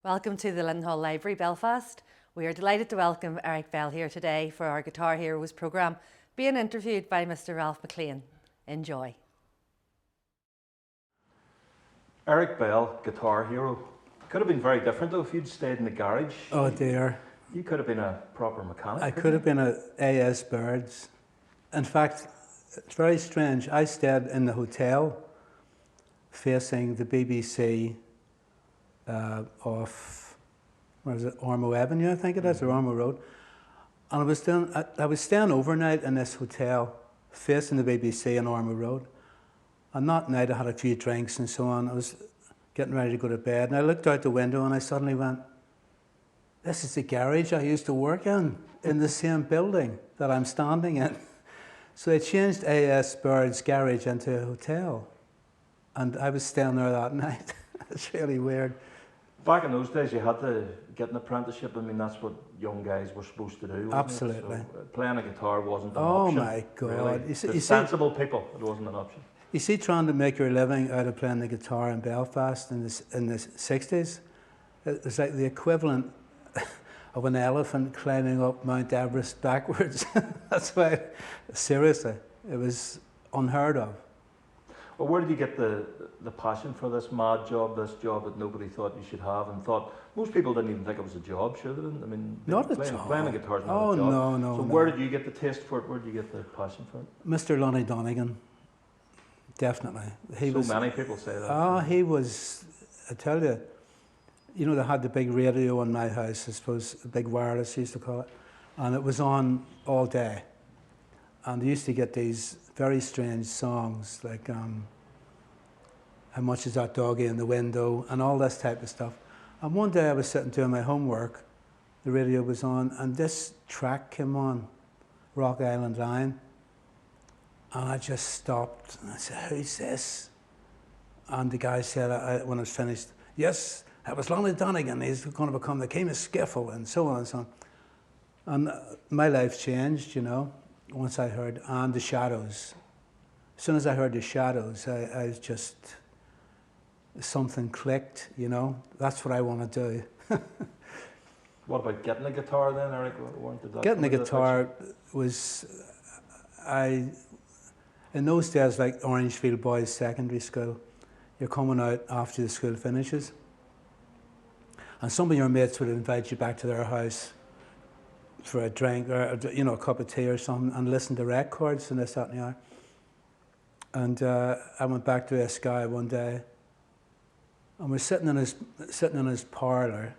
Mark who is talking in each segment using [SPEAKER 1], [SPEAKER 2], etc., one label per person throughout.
[SPEAKER 1] Welcome to the Lindenhall Library, Belfast. We are delighted to welcome Eric Bell here today for our Guitar Heroes programme, being interviewed by Mr. Ralph McLean. Enjoy.
[SPEAKER 2] Eric Bell, Guitar Hero. Could have been very different though if you'd stayed in the garage.
[SPEAKER 3] Oh dear.
[SPEAKER 2] You could have been a proper mechanic.
[SPEAKER 3] I could have been a AS Birds. In fact, it's very strange. I stayed in the hotel facing the BBC off, where is it, Ormo Avenue, I think it is, or Ormo Road. And I was staying overnight in this hotel facing the BBC on Ormo Road. And that night I had a few drinks and so on. I was getting ready to go to bed and I looked out the window and I suddenly went, this is the garage I used to work in the same building that I'm standing in. So they changed AS Bird's garage into a hotel. And I was staying there that night. It's really weird.
[SPEAKER 2] Back in those days, you had to get an apprenticeship. I mean, that's what young guys were supposed to do.
[SPEAKER 3] Absolutely.
[SPEAKER 2] So, playing a guitar wasn't an
[SPEAKER 3] option.
[SPEAKER 2] Oh
[SPEAKER 3] my God.
[SPEAKER 2] Really.
[SPEAKER 3] You
[SPEAKER 2] see, sensible people, it wasn't an option.
[SPEAKER 3] You see, trying to make your living out of playing the guitar in Belfast in the 60s, it was like the equivalent of an elephant climbing up Mount Everest backwards. That's why, seriously, it was unheard of.
[SPEAKER 2] Well, where did you get the passion for this mad job, this job that nobody thought you should have, and thought most people didn't even think it was a job, sure they didn't? I mean,
[SPEAKER 3] not a job.
[SPEAKER 2] Playing a guitar is not a job.
[SPEAKER 3] No.
[SPEAKER 2] So where did you get the taste for it? Where did you get the passion for it?
[SPEAKER 3] Mr. Lonnie Donegan, definitely.
[SPEAKER 2] Many people say that.
[SPEAKER 3] Oh, he was, I tell you, they had the big radio in my house, I suppose, the big wireless, used to call it, and it was on all day. And they used to get these very strange songs, like How Much Is That Doggy in the Window, and all this type of stuff. And one day I was sitting doing my homework, the radio was on, and this track came on, Rock Island Line, and I just stopped, and I said, who's this? And the guy said, when I was finished, yes, that was Lonnie Donegan, he's going to become the king of skiffle, and so on and so on. And my life changed, once I heard, and the Shadows. As soon as I heard the Shadows, I just, something clicked, that's what I want to do.
[SPEAKER 2] What about getting a guitar then, Eric?
[SPEAKER 3] Getting a guitar was, in those days, like Orangefield Boys Secondary School, you're coming out after the school finishes, and some of your mates would invite you back to their house for a drink or a cup of tea or something, and listen to records and this, that, and the other. And I went back to this guy one day, and we're sitting in his parlour,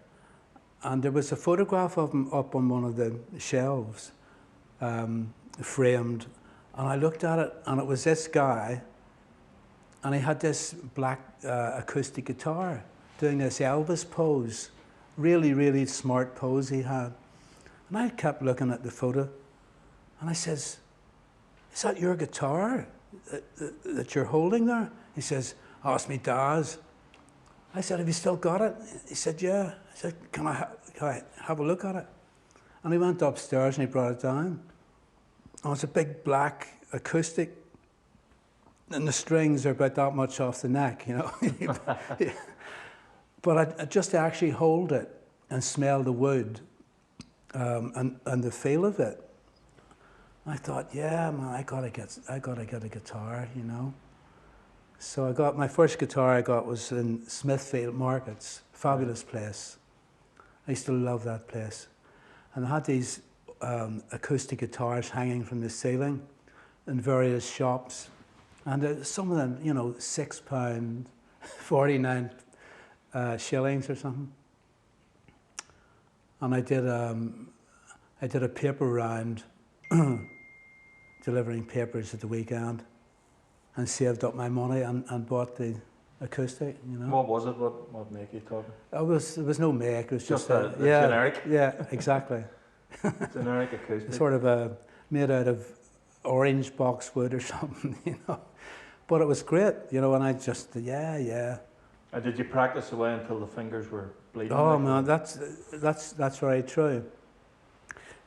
[SPEAKER 3] and there was a photograph of him up on one of the shelves, framed, and I looked at it, and it was this guy, and he had this black acoustic guitar, doing this Elvis pose, really, really smart pose he had. And I kept looking at the photo, and I says, is that your guitar that you're holding there? He says, oh, it's me dad's. I said, have you still got it? He said, yeah. I said, can I have a look at it? And he went upstairs and he brought it down. And it's a big black acoustic, and the strings are about that much off the neck, But I just to actually hold it and smell the wood, and the feel of it, I thought, yeah, man, I gotta get a guitar, So I got my first guitar. I got was in Smithfield Markets, fabulous place. I used to love that place, and I had these acoustic guitars hanging from the ceiling in various shops, and some of them, £6, 49 shillings or something. And I did a paper round, delivering papers at the weekend, and saved up my money and bought the acoustic.
[SPEAKER 2] What was it? What make you talking?
[SPEAKER 3] There was no make. It was just
[SPEAKER 2] a generic.
[SPEAKER 3] Yeah, exactly.
[SPEAKER 2] Generic acoustic.
[SPEAKER 3] Sort of made out of orange boxwood or something, But it was great, and I just yeah.
[SPEAKER 2] And did you practice away until the fingers were bleeding?
[SPEAKER 3] Oh man, that's very true.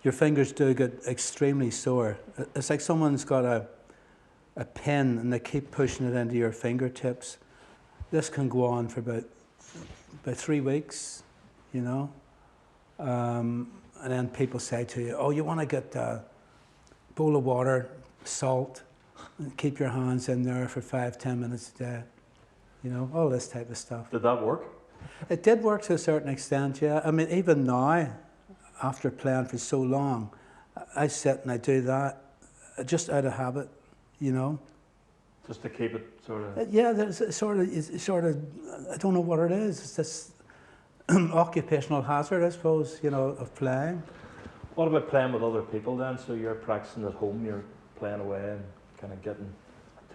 [SPEAKER 3] Your fingers do get extremely sore. It's like someone's got a pen and they keep pushing it into your fingertips. This can go on for about 3 weeks, you know. And then people say to you, oh, you want to get a bowl of water, salt, and keep your hands in there for 5-10 minutes a day. You know, all this type of stuff.
[SPEAKER 2] Did that work?
[SPEAKER 3] It did work to a certain extent, yeah. I mean, even now, after playing for so long, I sit and I do that just out of habit, you know.
[SPEAKER 2] Just to keep it sort of...
[SPEAKER 3] Yeah, there's a sort of, I don't know what it is. It's this occupational hazard, I suppose, you know, of playing.
[SPEAKER 2] What about playing with other people then? So you're practicing at home, you're playing away and kind of getting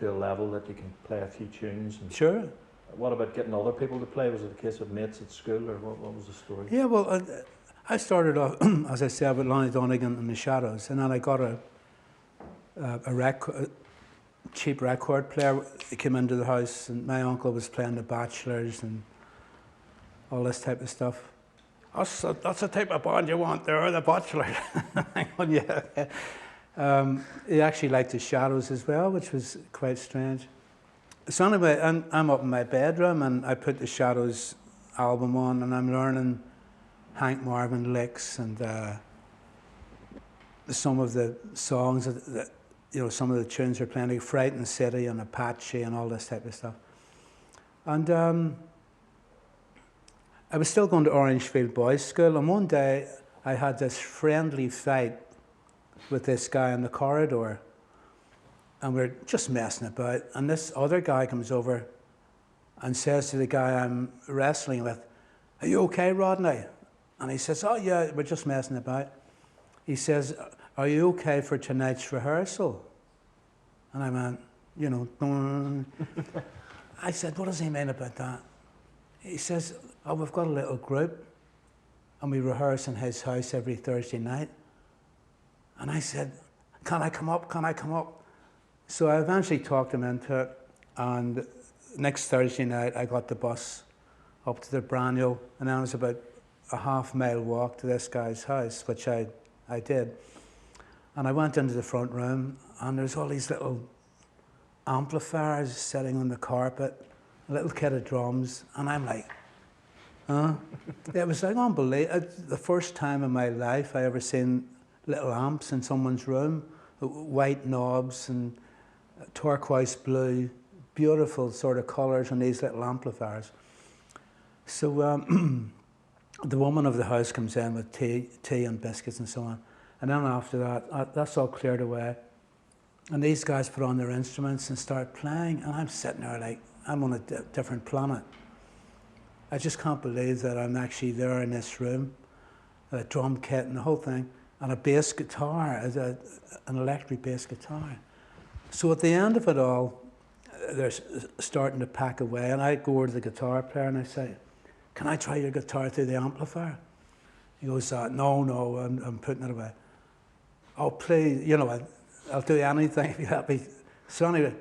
[SPEAKER 2] to a level that you can play a few tunes. And
[SPEAKER 3] Sure.
[SPEAKER 2] what about getting other people to play? Was it a case of mates at school, or what was the story?
[SPEAKER 3] Yeah, well, I started off, as I said, with Lonnie Donegan and the Shadows, and then I got a cheap record player. He came into the house, and my uncle was playing the Bachelors and all this type of stuff. That's the type of band you want there, the Bachelors. Yeah. He actually liked the Shadows as well, which was quite strange. So anyway, I'm up in my bedroom, and I put the Shadows album on, and I'm learning Hank Marvin licks and some of the songs that you know, some of the tunes they're playing, like Frightened City and Apache and all this type of stuff. And I was still going to Orangefield Boys School, and one day I had this friendly fight with this guy in the corridor, and we're just messing about, and this other guy comes over and says to the guy I'm wrestling with, "Are you okay, Rodney?" And he says, "Oh yeah, we're just messing about." He says, "Are you okay for tonight's rehearsal?" And I went, you know, I said, "What does he mean about that?" He says, "Oh, we've got a little group and we rehearse in his house every Thursday night." And I said, "Can I come up? Can I come up?" So I eventually talked him into it, and next Thursday night I got the bus up to the Braniel, and then it was about a half-mile walk to this guy's house, which I did. And I went into the front room, and there's all these little amplifiers sitting on the carpet, a little kit of drums, and I'm like, huh? It was like unbelievable. The first time in my life I ever seen little amps in someone's room, white knobs and turquoise blue, beautiful sort of colours on these little amplifiers. So the woman of the house comes in with tea and biscuits and so on. And then after that, that's all cleared away. And these guys put on their instruments and start playing, and I'm sitting there like, I'm on a different planet. I just can't believe that I'm actually there in this room, a drum kit and the whole thing, and a bass guitar, an electric bass guitar. So at the end of it all, they're starting to pack away, and I go over to the guitar player and I say, "Can I try your guitar through the amplifier?" He goes, no, I'm putting it away. "Oh, please, you know, I'll do anything if you help me." So anyway,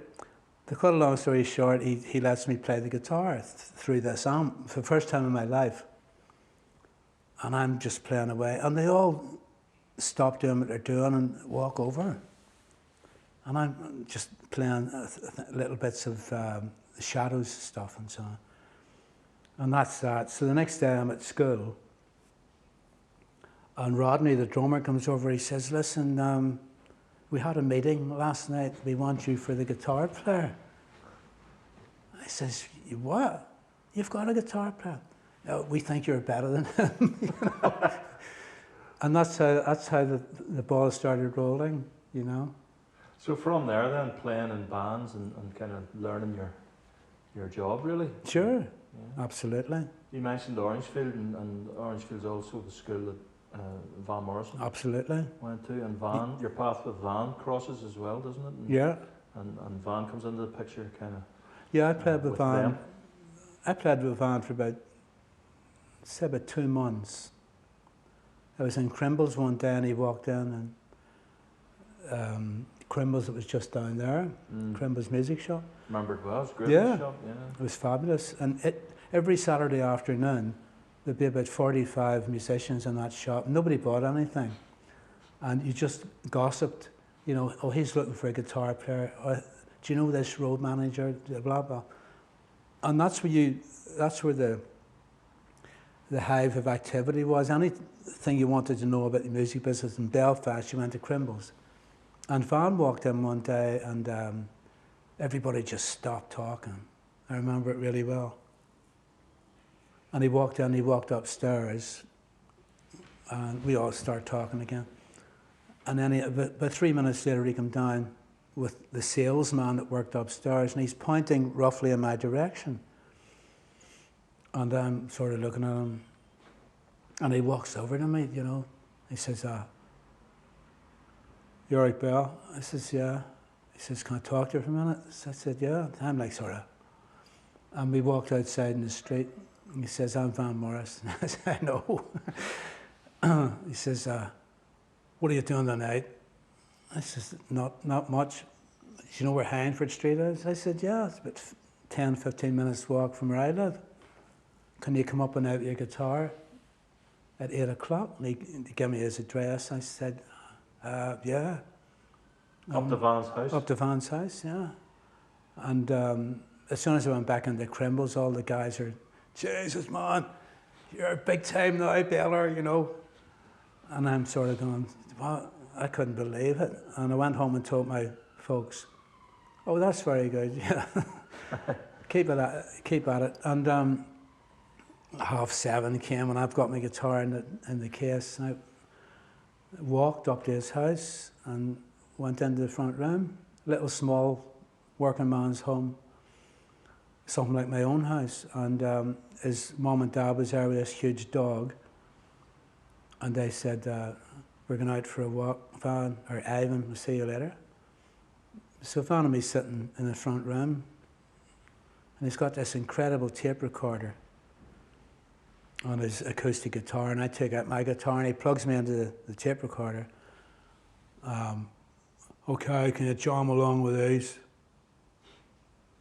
[SPEAKER 3] to cut a long story short, he lets me play the guitar through this amp for the first time in my life. And I'm just playing away, and they all stop doing what they're doing and walk over. And I'm just playing little bits of Shadows stuff and so on. And that's that. So the next day I'm at school, and Rodney, the drummer, comes over. He says, "Listen, we had a meeting last night. We want you for the guitar player." I says, "You what? You've got a guitar player?" "Oh, we think you're better than him." You know? And that's how the ball started rolling, you know.
[SPEAKER 2] So from there then, playing in bands and kind of learning your job really?
[SPEAKER 3] Sure,
[SPEAKER 2] Yeah.
[SPEAKER 3] absolutely.
[SPEAKER 2] You mentioned Orangefield, and Orangefield's also the school that Van Morrison
[SPEAKER 3] Absolutely.
[SPEAKER 2] went to, and Van, your path with Van crosses as well, doesn't it? And,
[SPEAKER 3] Yeah.
[SPEAKER 2] And Van comes into the picture kind of.
[SPEAKER 3] Yeah, I played with Van.
[SPEAKER 2] them.
[SPEAKER 3] I played with Van for about 2 months. I was in Crimbles one day and he walked in, and Crimbles, it was just down there, Crimbles Music Shop.
[SPEAKER 2] Remember it well, it was a great
[SPEAKER 3] Yeah.
[SPEAKER 2] shop, yeah.
[SPEAKER 3] It was fabulous. And every Saturday afternoon, there'd be about 45 musicians in that shop. Nobody bought anything. And you just gossiped, you know, "Oh, he's looking for a guitar player. Or, do you know this road manager?" Blah, blah. And that's where the hive of activity was. Anything you wanted to know about the music business in Belfast, you went to Crimble's. And Van walked in one day and everybody just stopped talking. I remember it really well. And he walked in, he walked upstairs, and we all started talking again. And then about 3 minutes later, he came down with the salesman that worked upstairs, and he's pointing roughly in my direction. And I'm sort of looking at him, and he walks over to me, you know. He says, "You Eric Bell?" I says, "Yeah." He says, "Can I talk to you for a minute?" So I said, "Yeah." I'm like, sort of. And we walked outside in the street. And he says, "I'm Van Morris." I said, "I know." He says, "What are you doing tonight?" I says, Not much." "Do you know where Hindford Street is?" I said, "Yeah, it's about 10, 15 minutes walk from where I live. Can you come up and out with your guitar at 8 o'clock? And he gave me his address. I said, "Yeah."
[SPEAKER 2] Up to Van's house?
[SPEAKER 3] Up to Van's house, yeah. And as soon as I went back into Crimble's, all the guys are, "Jesus, man, you're big time now, Beller," you know. And I'm sort of going, "What?" I couldn't believe it. And I went home and told my folks, "Oh, that's very good, yeah." Keep at it. And 7:30 came, and I've got my guitar in the case. And I walked up to his house and went into the front room, little small working man's home, something like my own house. And his mum and dad was there with this huge dog. And they said, "We're going out for a walk, Van, or Ivan, we'll see you later." So Van and me sitting in the front room, and he's got this incredible tape recorder on his acoustic guitar, and I take out my guitar and he plugs me into the tape recorder. "Okay, can you jam along with these?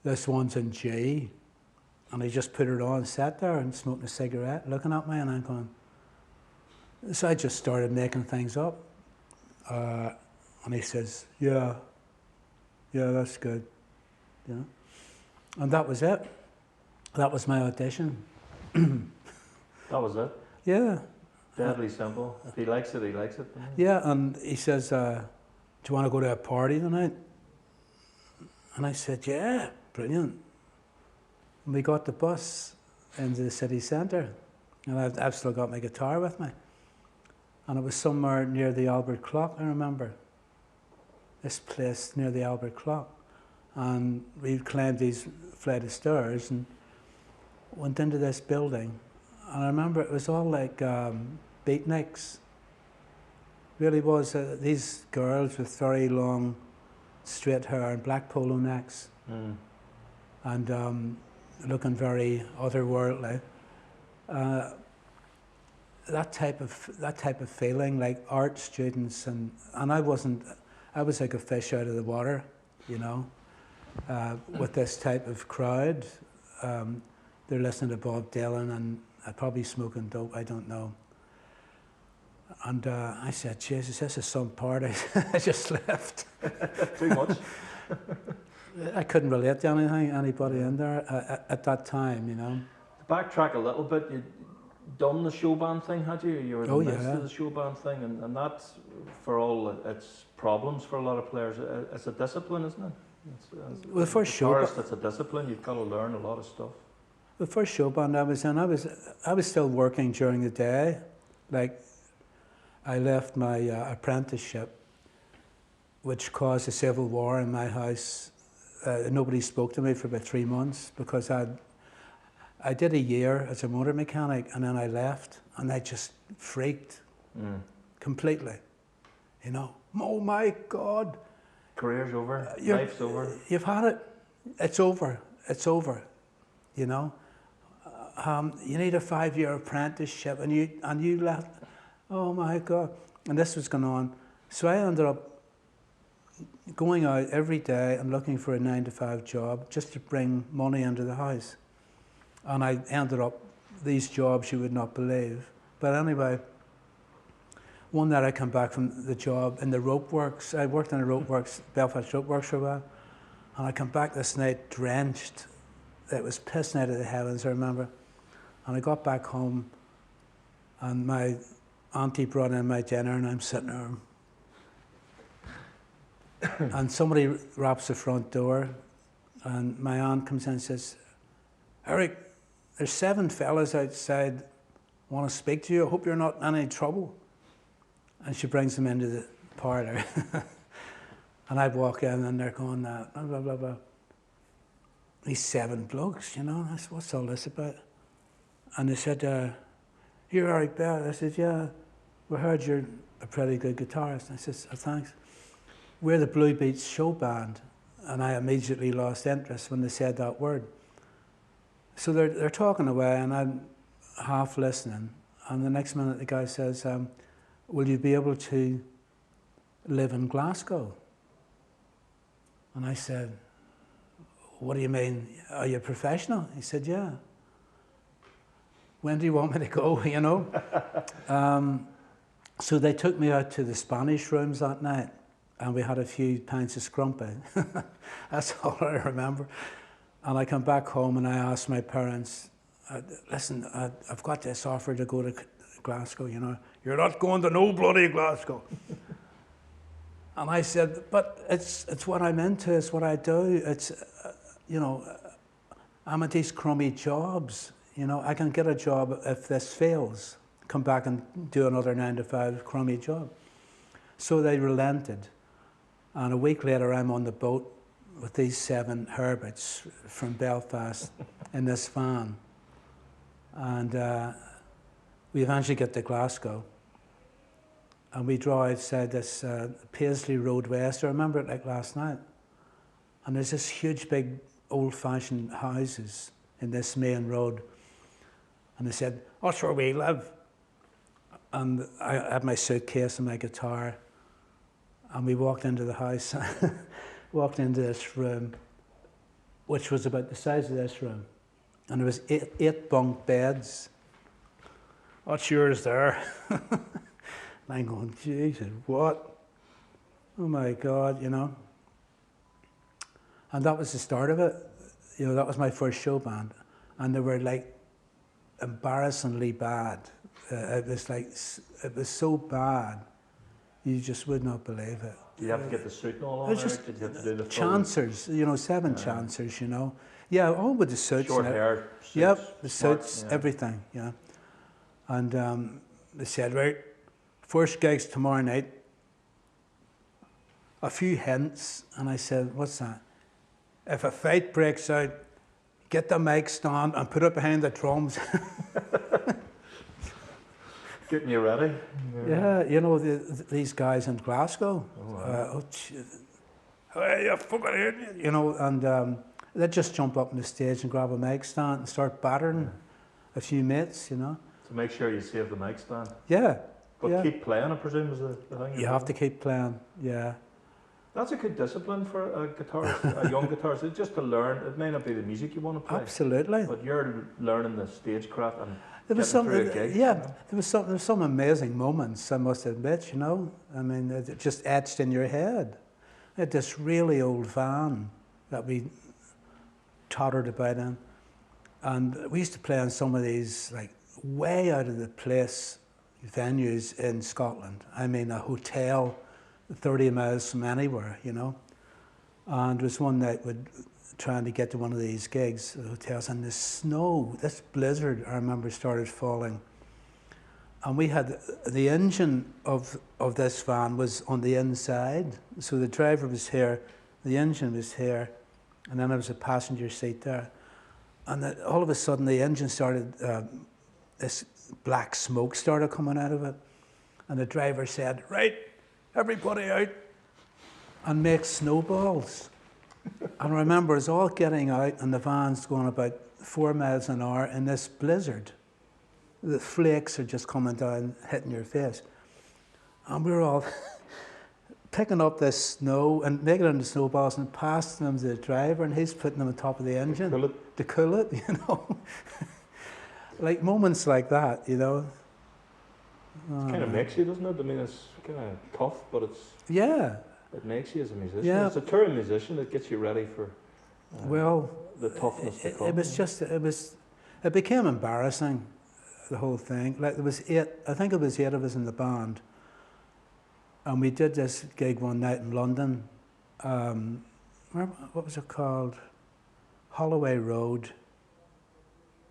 [SPEAKER 3] This one's in G." And he just put it on, sat there and smoking a cigarette, looking at me, and I'm going. So I just started making things up. And he says, yeah, that's good. You know? And that was it. That was my audition.
[SPEAKER 2] That was it?
[SPEAKER 3] Yeah.
[SPEAKER 2] Deadly simple. If he likes it, he likes it.
[SPEAKER 3] Yeah, and he says, "Do you want to go to a party tonight?" And I said, "Yeah, brilliant." And we got the bus into the city centre, and I've still got my guitar with me. And it was somewhere near the Albert Clock, I remember. This place near the Albert Clock. And we climbed these flight of stairs and went into this building. And I remember it was all like beatniks. Really was. These girls with very long, straight hair and black polo necks.
[SPEAKER 2] Mm.
[SPEAKER 3] And looking very otherworldly. That type of feeling, like art students, and I was like a fish out of the water, you know, with this type of crowd. They're listening to Bob Dylan and probably smoking dope, I don't know. And I said, "Jesus, this is some party." I just left.
[SPEAKER 2] Too much?
[SPEAKER 3] I couldn't relate to anybody in there at that time, you know.
[SPEAKER 2] To backtrack a little bit, you'd done the show band thing, had you? You were in the midst of the show band thing, and that's, for all its problems for a lot of players, it's a discipline, isn't it?
[SPEAKER 3] Well, the first show band,
[SPEAKER 2] it's a discipline. You've got to learn a lot of stuff.
[SPEAKER 3] The first show band I was in, I was still working during the day. Like, I left my apprenticeship, which caused a civil war in my house. Nobody spoke to me for about 3 months because I did a year as a motor mechanic, and then I left, and I just freaked completely. You know, oh my God.
[SPEAKER 2] Career's over, life's over.
[SPEAKER 3] You've had it, it's over, you know. You need a 5-year apprenticeship, and you left, oh my God. And this was going on. So I ended up going out every day and looking for a 9-to-5 job just to bring money into the house. And I ended up these jobs you would not believe. But anyway, one night I come back from the job in the rope works. I worked in the rope works, Belfast rope works for a while. And I come back this night drenched. It was pissing out of the heavens, I remember. And I got back home And my auntie brought in my dinner, and I'm sitting there. And somebody raps the front door, and my aunt comes in and says, "Eric, there's 7 fellas outside want to speak to you. I hope you're not in any trouble." And she brings them into the parlour. And I walk in, and they're going, blah, blah, blah, blah. These 7 blokes, you know, I said, "What's all this about?" And they said, "You're Eric Bell." I said, "Yeah, we heard you're a pretty good guitarist." I said, "Oh, thanks. We're the Blue Beats show band." And I immediately lost interest when they said that word. So they're talking away, and I'm half listening. And the next minute the guy says, "Will you be able to live in Glasgow?" And I said, "What do you mean? Are you a professional?" He said, "Yeah." "When do you want me to go?" You know? So they took me out to the Spanish rooms that night, and we had a few pints of scrumpy. That's all I remember. And I come back home, and I asked my parents, "Listen, I've got this offer to go to Glasgow, you know." "You're not going to no bloody Glasgow." And I said, "But it's what I'm into, it's what I do. It's, you know, I'm at these crummy jobs. You know, I can get a job if this fails, come back and do another 9-to-5 crummy job." So they relented. And a week later, I'm on the boat with these 7 Herberts from Belfast in this van. And we eventually get to Glasgow. And we draw outside this Paisley Road West. I remember it like last night. And there's this huge, big, old-fashioned houses in this main road. And they said, "That's where we live." And I had my suitcase and my guitar. And we walked into the house, walked into this room, which was about the size of this room. And there was 8 bunk beds. "What's yours there?" And I'm going, "Jesus, what? Oh my God," you know. And that was the start of it. You know, that was my first show band. And they were like embarrassingly bad. It was so bad, you just would not believe it.
[SPEAKER 2] Did you have to get the suit and all on,
[SPEAKER 3] It was
[SPEAKER 2] Eric?
[SPEAKER 3] just
[SPEAKER 2] Did you have to do the full
[SPEAKER 3] chancers, you know, 7 chancers, you know. Yeah, all with the suits.
[SPEAKER 2] short
[SPEAKER 3] and
[SPEAKER 2] hair, suits?
[SPEAKER 3] Yep, the
[SPEAKER 2] smart,
[SPEAKER 3] suits,
[SPEAKER 2] yeah.
[SPEAKER 3] everything, yeah. And they said, "Right, first gig's tomorrow night. A few hints." And I said, "What's that?" "If a fight breaks out, get the mic stand and put it behind the drums."
[SPEAKER 2] Getting you ready.
[SPEAKER 3] Yeah, you know, these guys in Glasgow.
[SPEAKER 2] Oh, wow.
[SPEAKER 3] "Hey, you fucking idiot," you know, and they'd just jump up on the stage and grab a mic stand and start battering a few mates, you know.
[SPEAKER 2] To make sure you save the mic stand.
[SPEAKER 3] Yeah.
[SPEAKER 2] But
[SPEAKER 3] yeah.
[SPEAKER 2] keep playing, I presume, is the thing.
[SPEAKER 3] You have to keep playing, yeah.
[SPEAKER 2] That's a good discipline for a guitarist, a young guitarist. It's just to learn. It may not be the music you want to play.
[SPEAKER 3] Absolutely.
[SPEAKER 2] But you're learning the stagecraft and
[SPEAKER 3] There was
[SPEAKER 2] getting through a gig.
[SPEAKER 3] yeah,
[SPEAKER 2] You know?
[SPEAKER 3] there was some amazing moments, I must admit, you know. I mean, it just etched in your head. We had this really old van that we tottered about in. And we used to play in some of these, like, way out of the place venues in Scotland. I mean, a hotel 30 miles from anywhere, you know. And there was one night we'd trying to get to one of these gigs, the hotels, and the snow, this blizzard, I remember, started falling. And we had, the engine of this van was on the inside. So the driver was here, the engine was here, and then there was a passenger seat there. And then all of a sudden the engine started, this black smoke started coming out of it. And the driver said, "Right, everybody out and make snowballs." And I remember us all getting out and the van's going about 4 miles an hour in this blizzard. The flakes are just coming down, hitting your face. And we were all picking up this snow and making it into snowballs and passing them to the driver, and he's putting them on top of the engine to cool it, you know. Like moments like that, you know.
[SPEAKER 2] It kind of makes you, doesn't it? I mean, it's kind of tough, but it makes you as a musician.
[SPEAKER 3] Yeah.
[SPEAKER 2] It's a touring musician. It gets you ready for
[SPEAKER 3] well,
[SPEAKER 2] the toughness to come.
[SPEAKER 3] it became embarrassing the whole thing. Like there was I think it was 8 of us in the band, and we did this gig one night in London. What was it called? Holloway Road.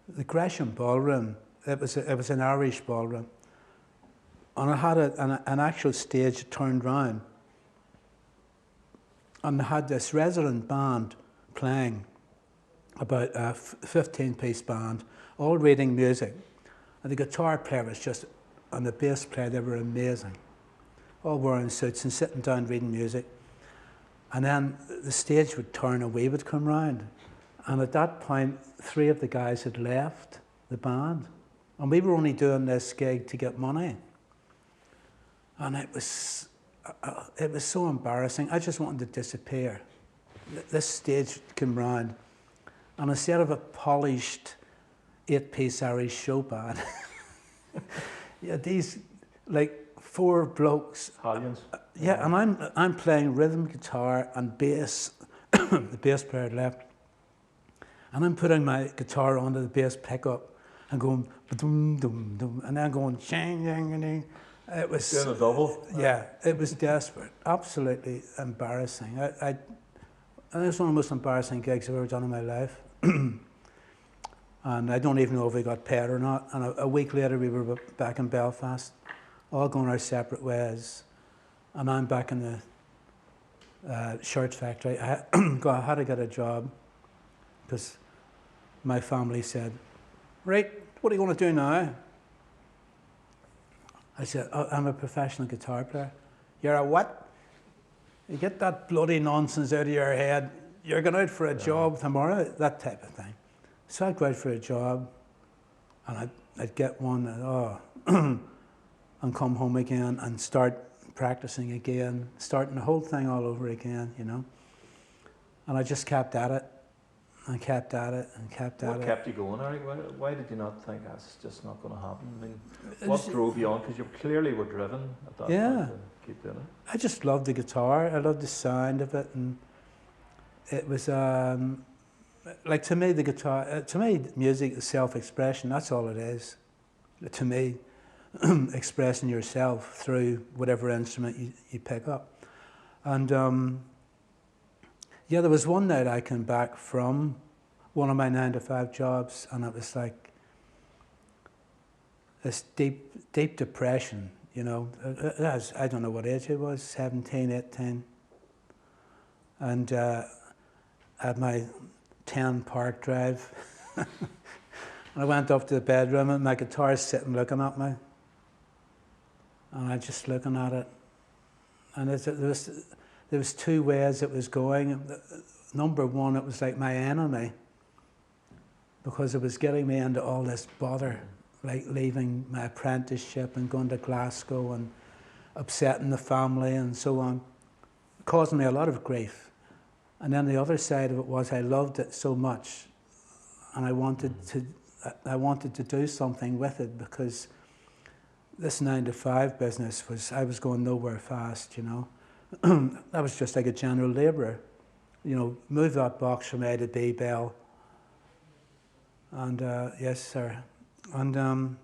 [SPEAKER 3] The Gresham Ballroom. It was an Irish ballroom, and it had an actual stage turned round, and they had this resident band playing, about a 15-piece band, all reading music, and the guitar player was just, and the bass player, they were amazing, all wearing suits and sitting down reading music, and then the stage would turn and we would come round, and at that point 3 of the guys had left the band, and we were only doing this gig to get money, and it was so embarrassing. I just wanted to disappear. This stage came round, and instead of a polished 8-piece Irish show band, yeah, these like 4 blokes.
[SPEAKER 2] Italians.
[SPEAKER 3] Yeah, and I'm playing rhythm guitar and bass. The bass player had left, and I'm putting my guitar onto the bass pickup and going dum dum dum, and then going shang yang ding. It was
[SPEAKER 2] doing a double.
[SPEAKER 3] Yeah, it was desperate, absolutely embarrassing. I think it's one of the most embarrassing gigs I've ever done in my life. And I don't even know if we got paid or not. And a week later we were back in Belfast, all going our separate ways. And I'm back in the shirt factory. I had to get a job because my family said, right, what are you going to do now? I said, oh, I'm a professional guitar player. You're a what? You get that bloody nonsense out of your head. You're going out for a job tomorrow, that type of thing. So I'd go out for a job, and I'd get one, and come home again and start practicing again, starting the whole thing all over again, you know. And I just kept at it, and kept at it, and kept at it.
[SPEAKER 2] What kept you going, Eric? Why did you not think that's just not going to happen? I mean, what drove you on? Because you clearly were driven at that point to keep doing it.
[SPEAKER 3] I just loved the guitar. I loved the sound of it, and it was like, to me, the guitar. To me, music is self-expression. That's all it is. To me, expressing yourself through whatever instrument you pick up, and. Yeah, there was one night I came back from one of my 9-to-5 jobs, and it was like this deep depression, you know. I don't know what age it was, 17, 18. And I had my 10 Park Drive. And I went up to the bedroom, and my guitar's sitting looking at me. And I just looking at it. And there was 2 ways it was going. Number one, it was like my enemy, because it was getting me into all this bother, like leaving my apprenticeship and going to Glasgow and upsetting the family and so on, causing me a lot of grief. And then the other side of it was I loved it so much, and I wanted to do something with it, because this 9-to-5 business I was going nowhere fast, you know. I was just like a general labourer, you know, move that box from A to B, Bell. And yes, sir. And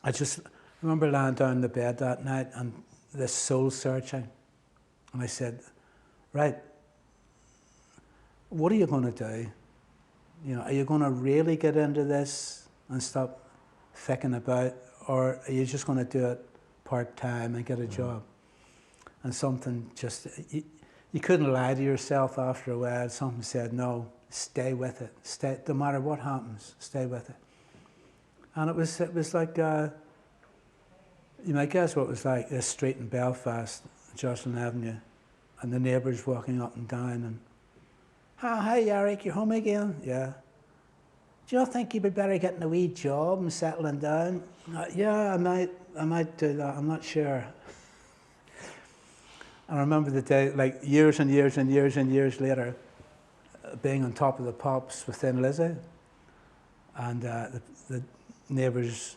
[SPEAKER 3] I just remember lying down in the bed that night and this soul searching. And I said, right, what are you going to do? You know, are you going to really get into this and stop ficking about, or are you just going to do it part-time and get a job? And something just, you couldn't lie to yourself after a while. Something said, no, stay with it. Stay, no matter what happens, stay with it. And it was like, you might guess what it was like, this street in Belfast, Jocelyn Avenue, and the neighbours walking up and down, and, oh, hi, Eric, you're home again? Yeah. Do you not think you'd be better getting a wee job and settling down? Yeah, I might do that, I'm not sure. And I remember the day, like years and years and years and years later, being on top of the pops with Thin Lizzys, and the neighbours,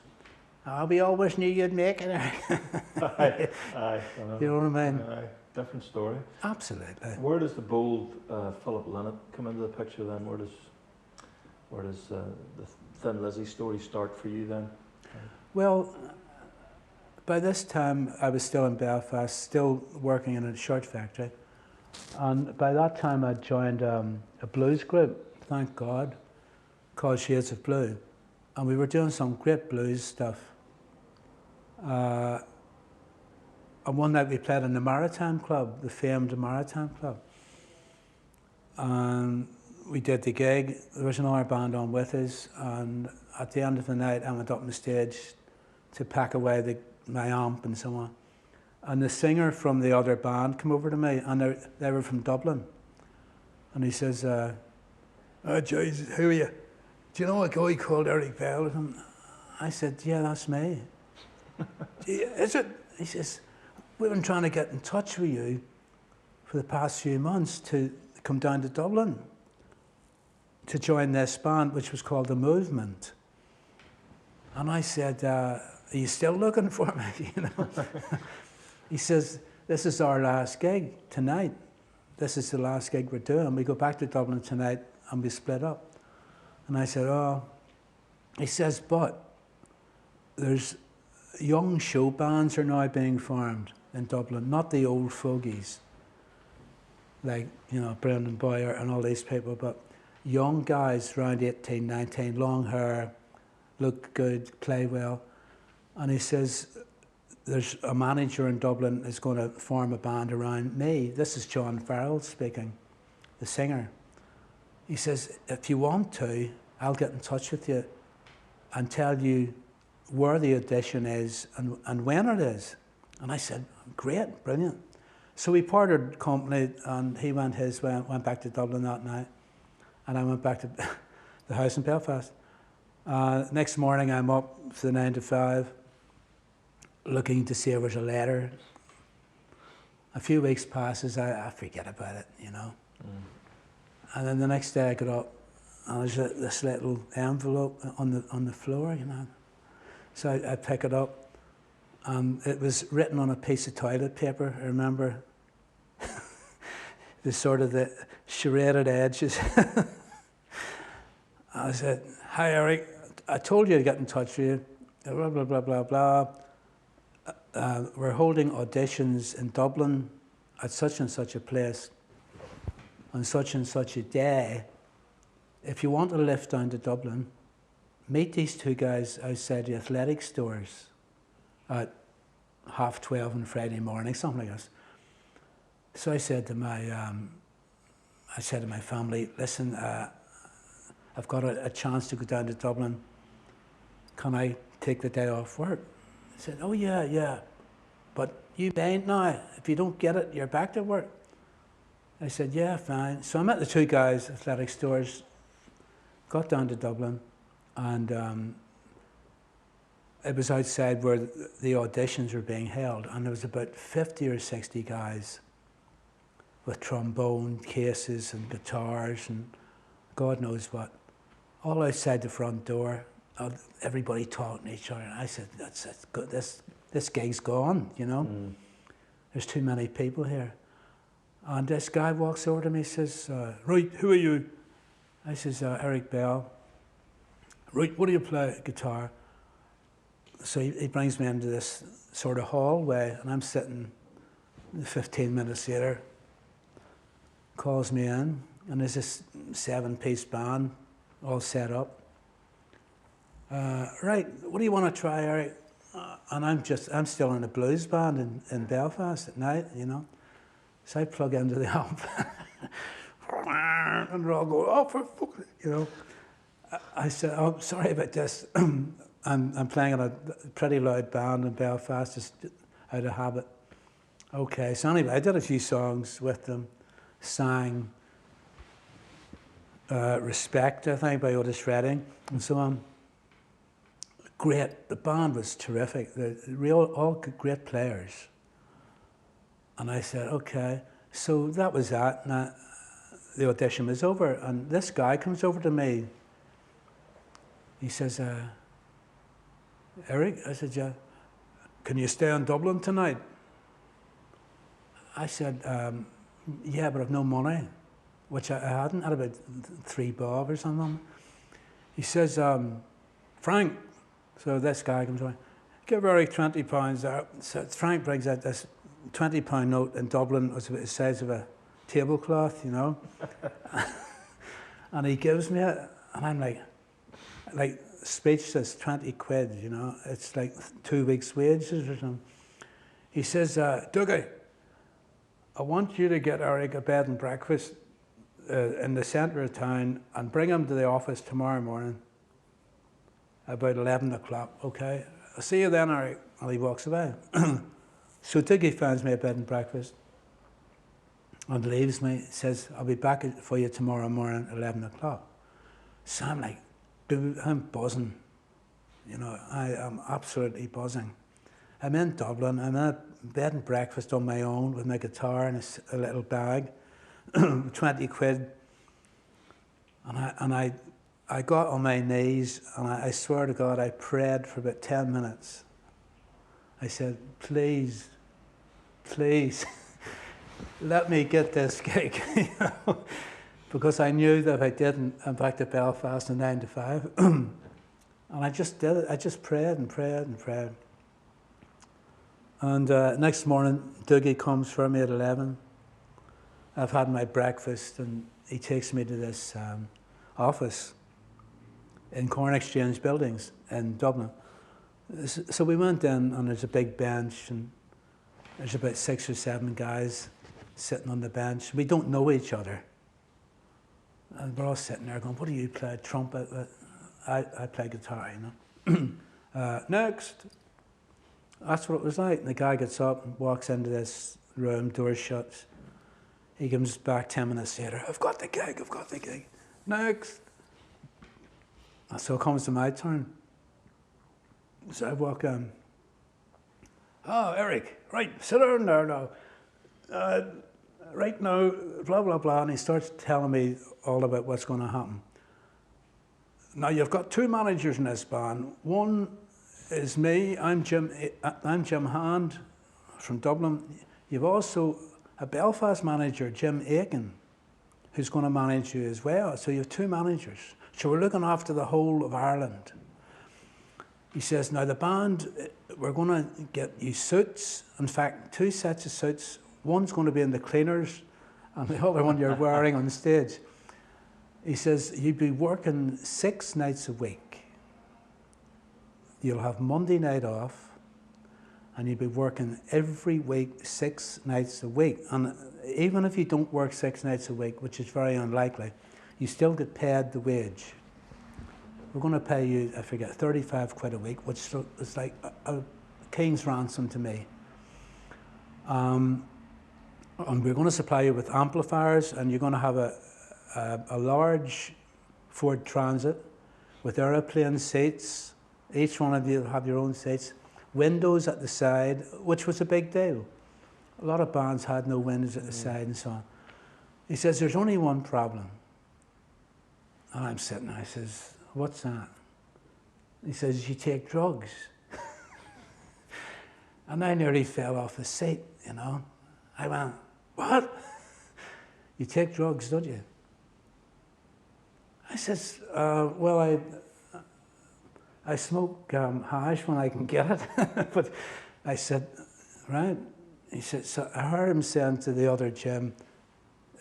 [SPEAKER 3] oh, we always knew you'd make it.
[SPEAKER 2] Aye, I know.
[SPEAKER 3] You know what I mean?
[SPEAKER 2] Aye, different story.
[SPEAKER 3] Absolutely.
[SPEAKER 2] Where does the bold Philip Lynott come into the picture then? Where does the Thin Lizzy story start for you then?
[SPEAKER 3] Well, by this time I was still in Belfast, still working in a shirt factory. And by that time I'd joined a blues group, thank God, called Shades of Blue. And we were doing some great blues stuff. And one night we played in the Maritime Club, the famed Maritime Club. And we did the gig. There was another band on with us, and at the end of the night I went up on the stage to pack away my amp and so on. And the singer from the other band came over to me, and they were from Dublin. And he says, "Oh, Jesus, who are you? Do you know a guy called Eric Bell?" And I said, "Yeah, that's me." "Is it?" He says, "We've been trying to get in touch with you for the past few months to come down to Dublin to join this band, which was called The Movement." And I said, "Are you still looking for me?" You know. He says, "This is our last gig tonight. This is the last gig we're doing. We go back to Dublin tonight and we split up." And I said, "Oh." He says, "But there's young show bands are now being formed in Dublin, not the old fogies, like, you know, Brendan Boyer and all these people, but young guys around 18, 19, long hair, look good, play well." And he says, "There's a manager in Dublin is going to form a band around me." This is John Farrell speaking, the singer. He says, "If you want to, I'll get in touch with you and tell you where the audition is and when it is." And I said, "Great, brilliant." So we parted company, and he went his way, went back to Dublin that night, and I went back to the house in Belfast. Next morning I'm up for the 9 to 5, looking to see if there's a letter. A few weeks passes, I forget about it, you know. And then the next day I got up, and there's this little envelope on the floor, you know. So I pick it up, and it was written on a piece of toilet paper. I remember the sort of the serrated edges. I said, "Hi Eric, I told you to get in touch with you, blah, blah, blah, blah, blah. We're holding auditions in Dublin at such and such a place on such and such a day. If you want a lift down to Dublin, meet these two guys outside the athletic stores at 12:30 on Friday morning," something like this. So I said to my family, "Listen, I've got a chance to go down to Dublin. Can I take the day off work?" I said, "Oh yeah, but you ain't now. If you don't get it, you're back to work." I said, "Yeah, fine." So I met the two guys, athletic stores, got down to Dublin, and it was outside where the auditions were being held, and there was about 50 or 60 guys with trombone cases and guitars and God knows what, all outside the front door, everybody talking to each other. And I said, that's good. This gig's gone, you know. There's too many people here. And this guy walks over to me and says, "Right, who are you?" I says, "Eric Bell." "Right, what do you play?" "Guitar." So he brings me into this sort of hallway, and I'm sitting 15 minutes later, calls me in, and there's this 7-piece band all set up. "Right, what do you want to try, Eric?" And I'm still in a blues band in Belfast at night, you know. So I plug into the amp, and they're all going, "Oh, for fuck," you know. I said, "Oh, sorry about this." I'm playing in a pretty loud band in Belfast, just out of habit. Okay, so anyway, I did a few songs with them, sang Respect, I think, by Otis Redding, and so on. Great, the band was terrific. All great players. And I said, okay, so that was that. Now, the audition was over, and this guy comes over to me. He says, "Eric," I said, "Yeah, can you stay in Dublin tonight?" I said, "Yeah, but I've no money," which I hadn't. I had about 3 bob or something. He says, "Frank, So this guy comes around, give Eric £20 there. So Frank brings out this £20 note in Dublin. It was about the size of a tablecloth, you know. And he gives me it, and I'm like speechless, 20 quid, you know. It's like 2 weeks' wages or something. He says, Dougie, I want you to get Eric a bed and breakfast in the centre of town and bring him to the office tomorrow morning about 11 o'clock, okay? I'll see you then, Eric. And he walks away. So Dougie finds me a bed and breakfast and leaves me, says, I'll be back for you tomorrow morning at 11 o'clock. So I'm like, dude, I'm buzzing. You know, I am absolutely buzzing. I'm in Dublin, I'm in a bed and breakfast on my own with my guitar and a little bag, 20 quid. And I got on my knees, and I swear to God, I prayed for about 10 minutes. I said, please, let me get this gig, you know? Because I knew that if I didn't, I'm back to Belfast in 9 to 5. And I just did it. I just prayed and prayed and prayed. And next morning, Dougie comes for me at 11. I've had my breakfast, and he takes me to this office in Corn Exchange Buildings in Dublin. So we went in, and there's a big bench, and there's about 6 or 7 guys sitting on the bench. We don't know each other. And we're all sitting there going, what do you play? Trumpet? I play guitar, you know. Next. That's what it was like. And the guy gets up and walks into this room, door shuts. He comes back 10 minutes later, I've got the gig. Next. And so it comes to my turn. So I walk in. Oh, Eric, right, sit down there now. Right now, blah, blah, blah. And he starts telling me all about what's going to happen. Now, you've got 2 managers in this band. One is me. I'm Jim Hand from Dublin. You've also a Belfast manager, Jim Aiken, who's going to manage you as well. So you have 2 managers. So we're looking after the whole of Ireland. He says, now the band, we're going to get you suits. In fact, 2 sets of suits. One's going to be in the cleaners, and the other one you're wearing on stage. He says, you'll be working 6 nights a week. You'll have Monday night off, and you'll be working every week 6 nights a week. And even if you don't work 6 nights a week, which is very unlikely, you still get paid the wage. We're going to pay you, I forget, 35 quid a week, which is like a king's ransom to me. And we're going to supply you with amplifiers, and you're going to have a large Ford Transit with aeroplane seats. Each one of you will have your own seats. Windows at the side, which was a big deal. A lot of bands had no windows at the side and so on. He says, there's only one problem. And I'm sitting there, I says, what's that? He says, you take drugs. And I nearly fell off the seat, you know. I went, what? You take drugs, don't you? I says, well, I smoke hash when I can get it. But I said, right. He said, so I heard him saying to the other Jim,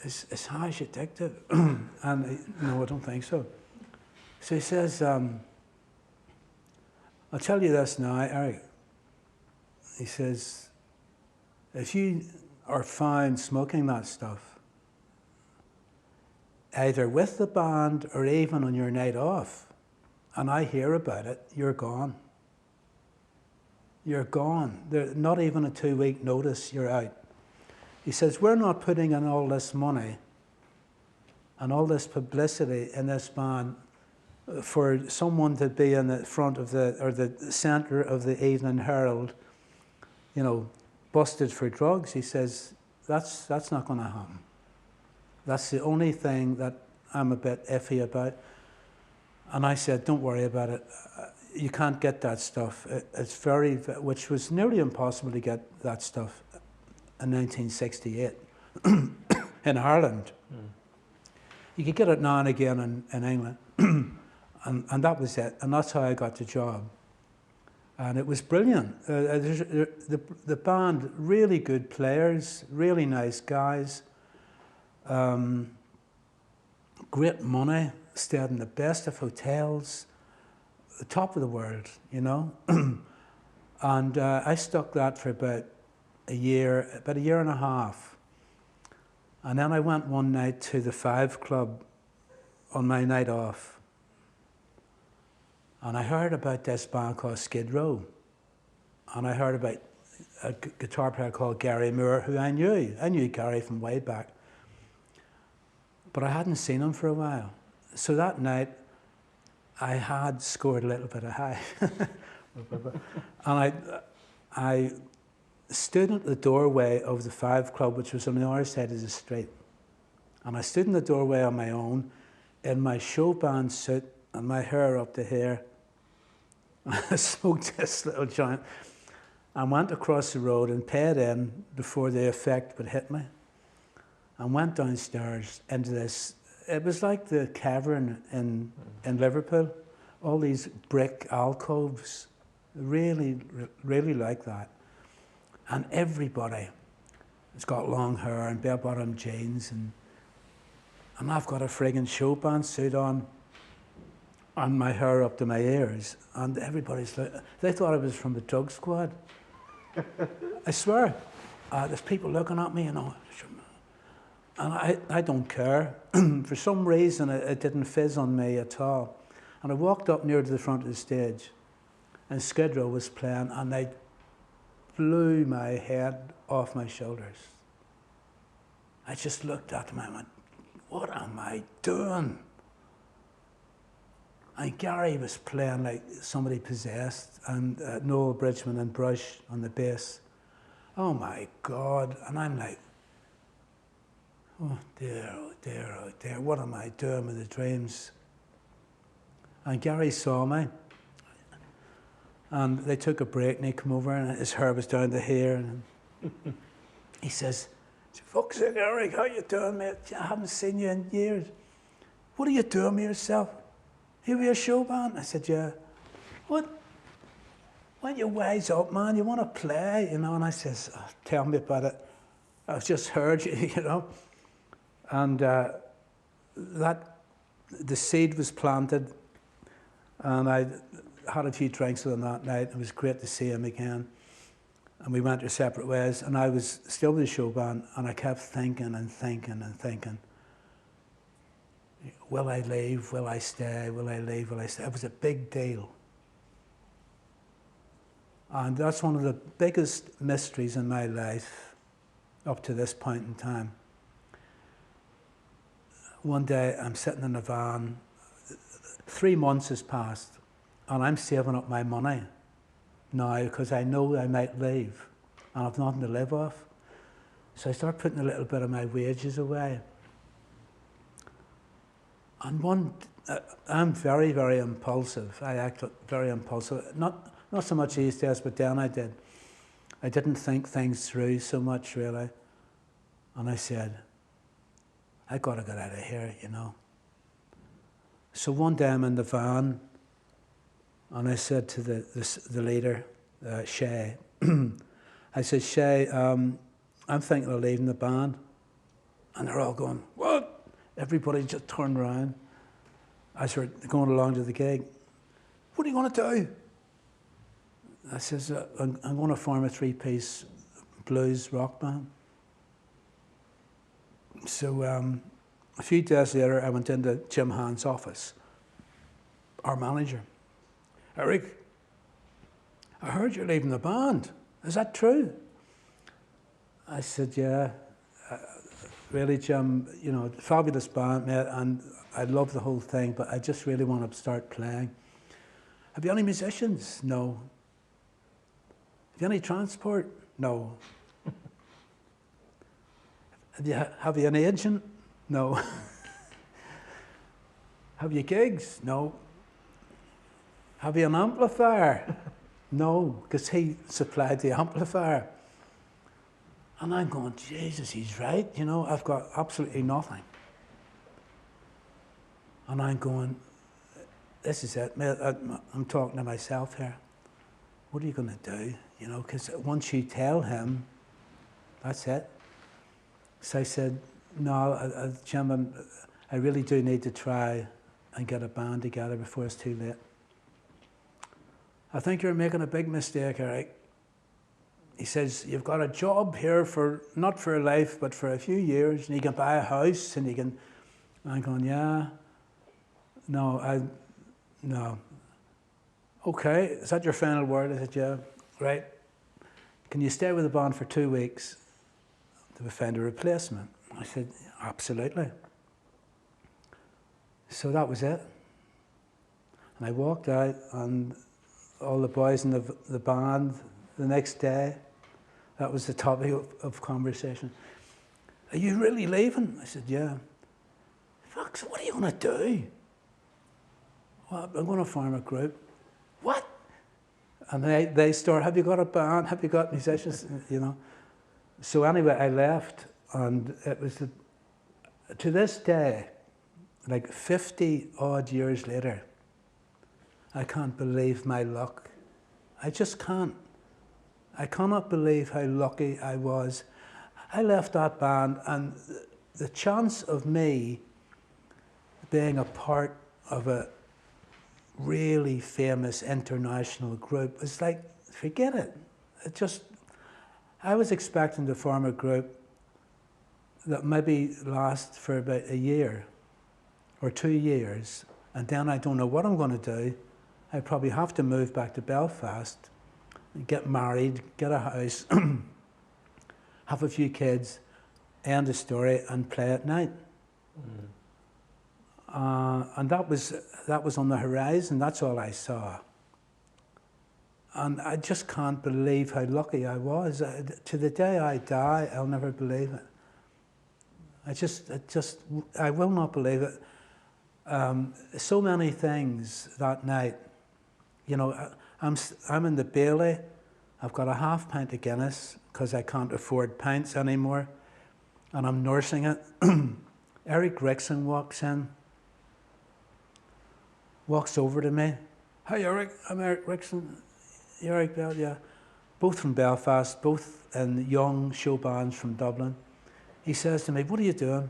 [SPEAKER 3] is hash addictive? And no, I don't think so. So he says, I'll tell you this now, Eric. He says, if you are found smoking that stuff, either with the band or even on your night off, and I hear about it, you're gone. You're gone. Not even a 2-week notice, you're out. He says, we're not putting in all this money and all this publicity in this band for someone to be in the front of the centre of the Evening Herald, you know, busted for drugs. He says, that's not going to happen. That's the only thing that I'm a bit iffy about. And I said, don't worry about it. You can't get that stuff. It's which was nearly impossible to get that stuff in 1968 in Ireland. You could get it now and again in England. And that was it. And that's how I got the job. And it was brilliant. The band, really good players, really nice guys, great money, stayed in the best of hotels, the top of the world, you know. And I stuck that for about a year and a half. And then I went one night to the Five Club on my night off. And I heard about this band called Skid Row. And I heard about a guitar player called Gary Moore, who I knew. I knew Gary from way back. But I hadn't seen him for a while. So that night, I had scored a little bit of high. And I stood at the doorway of the Five Club, which was on the other side of the street. And I stood in the doorway on my own, in my show band suit, and my hair up to here. I smoked this little joint and went across the road and paid in before the effect would hit me. And went downstairs into this, it was like the cavern in Liverpool, all these brick alcoves, really like that. And everybody has got long hair and bell-bottom jeans, and I've got a friggin' show band suit on, and my hair up to my ears, and everybody's like, they thought I was from the drug squad. I swear, there's people looking at me, you know, and I don't care. For some reason, it didn't fizz on me at all. And I walked up near to the front of the stage, and Skid Row was playing, and they blew my head off my shoulders. I just looked at them and I went, what am I doing? And Gary was playing like somebody possessed, and Noel Bridgman and Brush on the bass. Oh my God. And I'm like, oh dear, what am I doing with the dreams? And Gary saw me, and they took a break, and he came over, and his hair was down to here, and he says, fuck's sake, Eric, how you doing, mate? I haven't seen you in years. What are you doing with yourself? You with your show band? I said, yeah. What? Why don't you wise up, man? You want to play, you know? And I says, oh, tell me about it. I've just heard you, you know? And the seed was planted, and I had a few drinks with him that night. It was great to see him again. And we went our separate ways, and I was still with the show band, and I kept thinking and thinking and thinking, will I leave? Will I stay? Will I leave? Will I stay? It was a big deal. And that's one of the biggest mysteries in my life up to this point in time. One day I'm sitting in a van, 3 months has passed, and I'm saving up my money now because I know I might leave and I've nothing to live off. So I start putting a little bit of my wages away. And I'm very, very impulsive. I act very impulsive. Not so much these days, but then I did. I didn't think things through so much, really. And I said, I got to get out of here, you know. So one day I'm in the van, and I said to the leader, Shay, I said, Shay, I'm thinking of leaving the band. And they're all going, what? Everybody just turned around as we're going along to the gig. What are you going to do? I says, I'm going to form a 3-piece blues rock band. So a few days later, I went into Jim Hand's office, our manager. Eric, I heard you're leaving the band. Is that true? I said, yeah. Really, Jim, you know, fabulous band, mate, and I love the whole thing, but I just really want to start playing. Have you any musicians? No. Have you any transport? No. Have you an agent? No. Have you gigs? No. Have you an amplifier? No, because he supplied the amplifier. And I'm going, Jesus, he's right, you know, I've got absolutely nothing. And I'm going, this is it, mate, I'm talking to myself here. what are you going to do? You know, because once you tell him, that's it. So I said, no, Jim, I really do need to try and get a band together before it's too late. I think you're making a big mistake, Eric. He says, you've got a job here for, not for life, but for a few years, and you can buy a house, and you can, I'm going, yeah, no. Okay, is that your final word? I said, yeah, right. Can you stay with the band for 2 weeks to find a replacement? I said, absolutely. So that was it. And I walked out, and all the boys in the band the next day, that was the topic of conversation. Are you really leaving? I said, yeah. Fuck, so what are you going to do? Well, I'm going to form a group. What? And they start, have you got a band? Have you got musicians? You know. So anyway, I left, and it was, to this day, like 50 odd years later, I can't believe my luck. I just can't. I cannot believe how lucky I was. I left that band, and the chance of me being a part of a really famous international group was like, forget it. It just, I was expecting to form a group that maybe lasts for about a year or 2 years, and then I don't know what I'm going to do. I probably have to move back to Belfast, get married, get a house, have a few kids, end the story, and play at night. And that was on the horizon. That's all I saw. And I just can't believe how lucky I was. To the day I die, I'll never believe it. I will not believe it. So many things that night. You know, I'm in the Bailey. I've got a half pint of Guinness because I can't afford pints anymore, and I'm nursing it. Eric Rickson walks over to me. Hi, Eric. I'm Eric Rickson. You Eric Bell? Yeah. Both from Belfast, both in young show bands from Dublin. He says to me, what are you doing?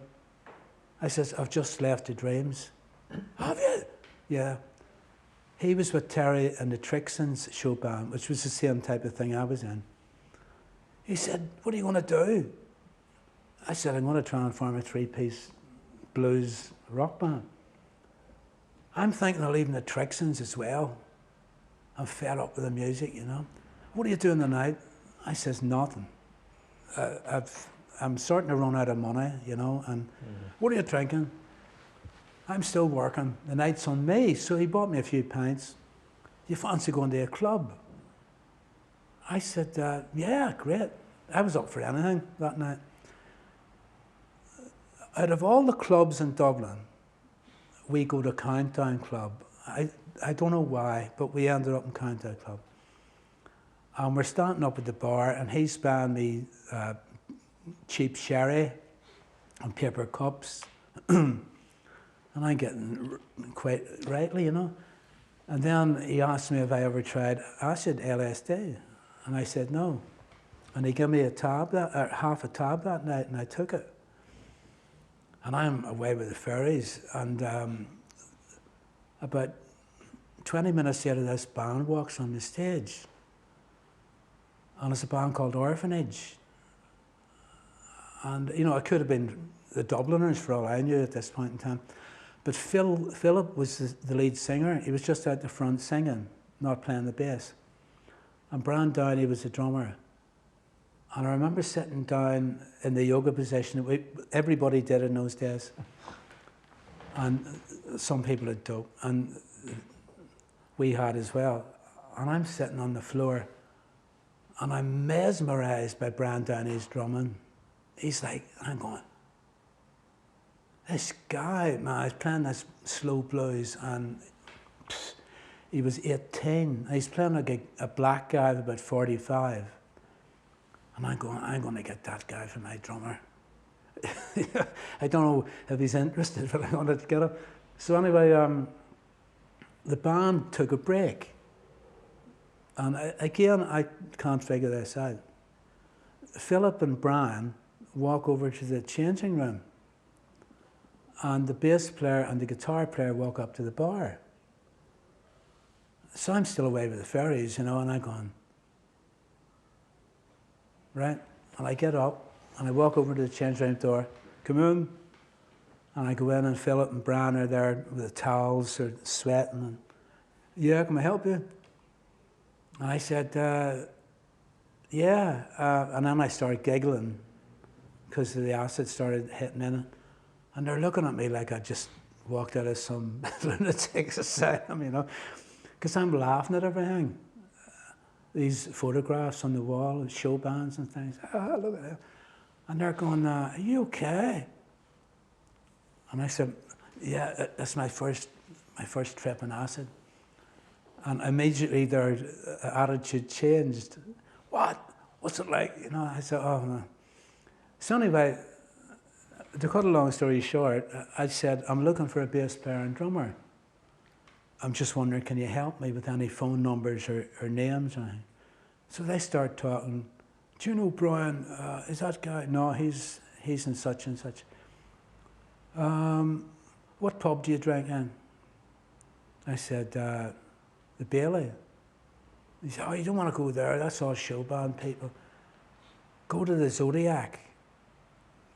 [SPEAKER 3] I says, I've just left the Dreams. Have you? Yeah. He was with Terry and the Trixons show band, which was the same type of thing I was in. He said, what are you going to do? I said, I'm going to try and form a 3-piece blues rock band. I'm thinking of leaving the Trixons as well. I'm fed up with the music, you know. What are you doing tonight? I says, nothing. I'm starting to run out of money, you know, and what are you drinking? I'm still working. The night's on me, so he bought me a few pints. You fancy going to a club? I said, yeah, great. I was up for anything that night. Out of all the clubs in Dublin, we go to Countdown Club. I don't know why, but we ended up in Countdown Club. And we're standing up at the bar, and he's buying me cheap sherry and paper cups. And I'm getting quite rightly, you know. And then he asked me if I ever tried acid LSD. And I said no. And he gave me half a tab that night, and I took it. And I'm away with the fairies. And about 20 minutes later, this band walks on the stage. And it's a band called Orphanage. And, you know, it could have been the Dubliners for all I knew at this point in time. But Philip was the lead singer. He was just out the front singing, not playing the bass. And Brian Downey was the drummer. And I remember sitting down in the yoga position that everybody did in those days. And some people had dope, and we had as well. And I'm sitting on the floor, and I'm mesmerised by Brian Downey's drumming. He's like, I'm going, this guy, man, he's playing this slow blues, and he was 18. He's playing like a black guy of about 45. And I'm going to get that guy for my drummer. I don't know if he's interested, but I wanted to get him. So anyway, the band took a break. And again, I can't figure this out. Philip and Brian walk over to the changing room, and the bass player and the guitar player walk up to the bar. So I'm still away with the fairies, and I'm going, right? And I get up, and I walk over to the changing room door, come in, and I go in, and Philip and Brian are there with the towels, or sweating, and, yeah, can I help you? And I said, yeah, and then I started giggling, because the acid started hitting in it. And they're looking at me like I just walked out of some lunatic asylum, because I'm laughing at everything. These photographs on the wall of show bands and things. Oh, look at that. And they're going, are you okay? And I said, yeah, that's my first trip in acid. And immediately their attitude changed. What? What's it like? I said, oh, no. So anyway, to cut a long story short, I said, I'm looking for a bass player and drummer. I'm just wondering, can you help me with any phone numbers or names or anything? So they start talking. Do you know Brian? Is that guy? No, he's in such and such. What pub do you drink in? I said, the Bailey. He said, oh, you don't want to go there. That's all show band people. Go to the Zodiac.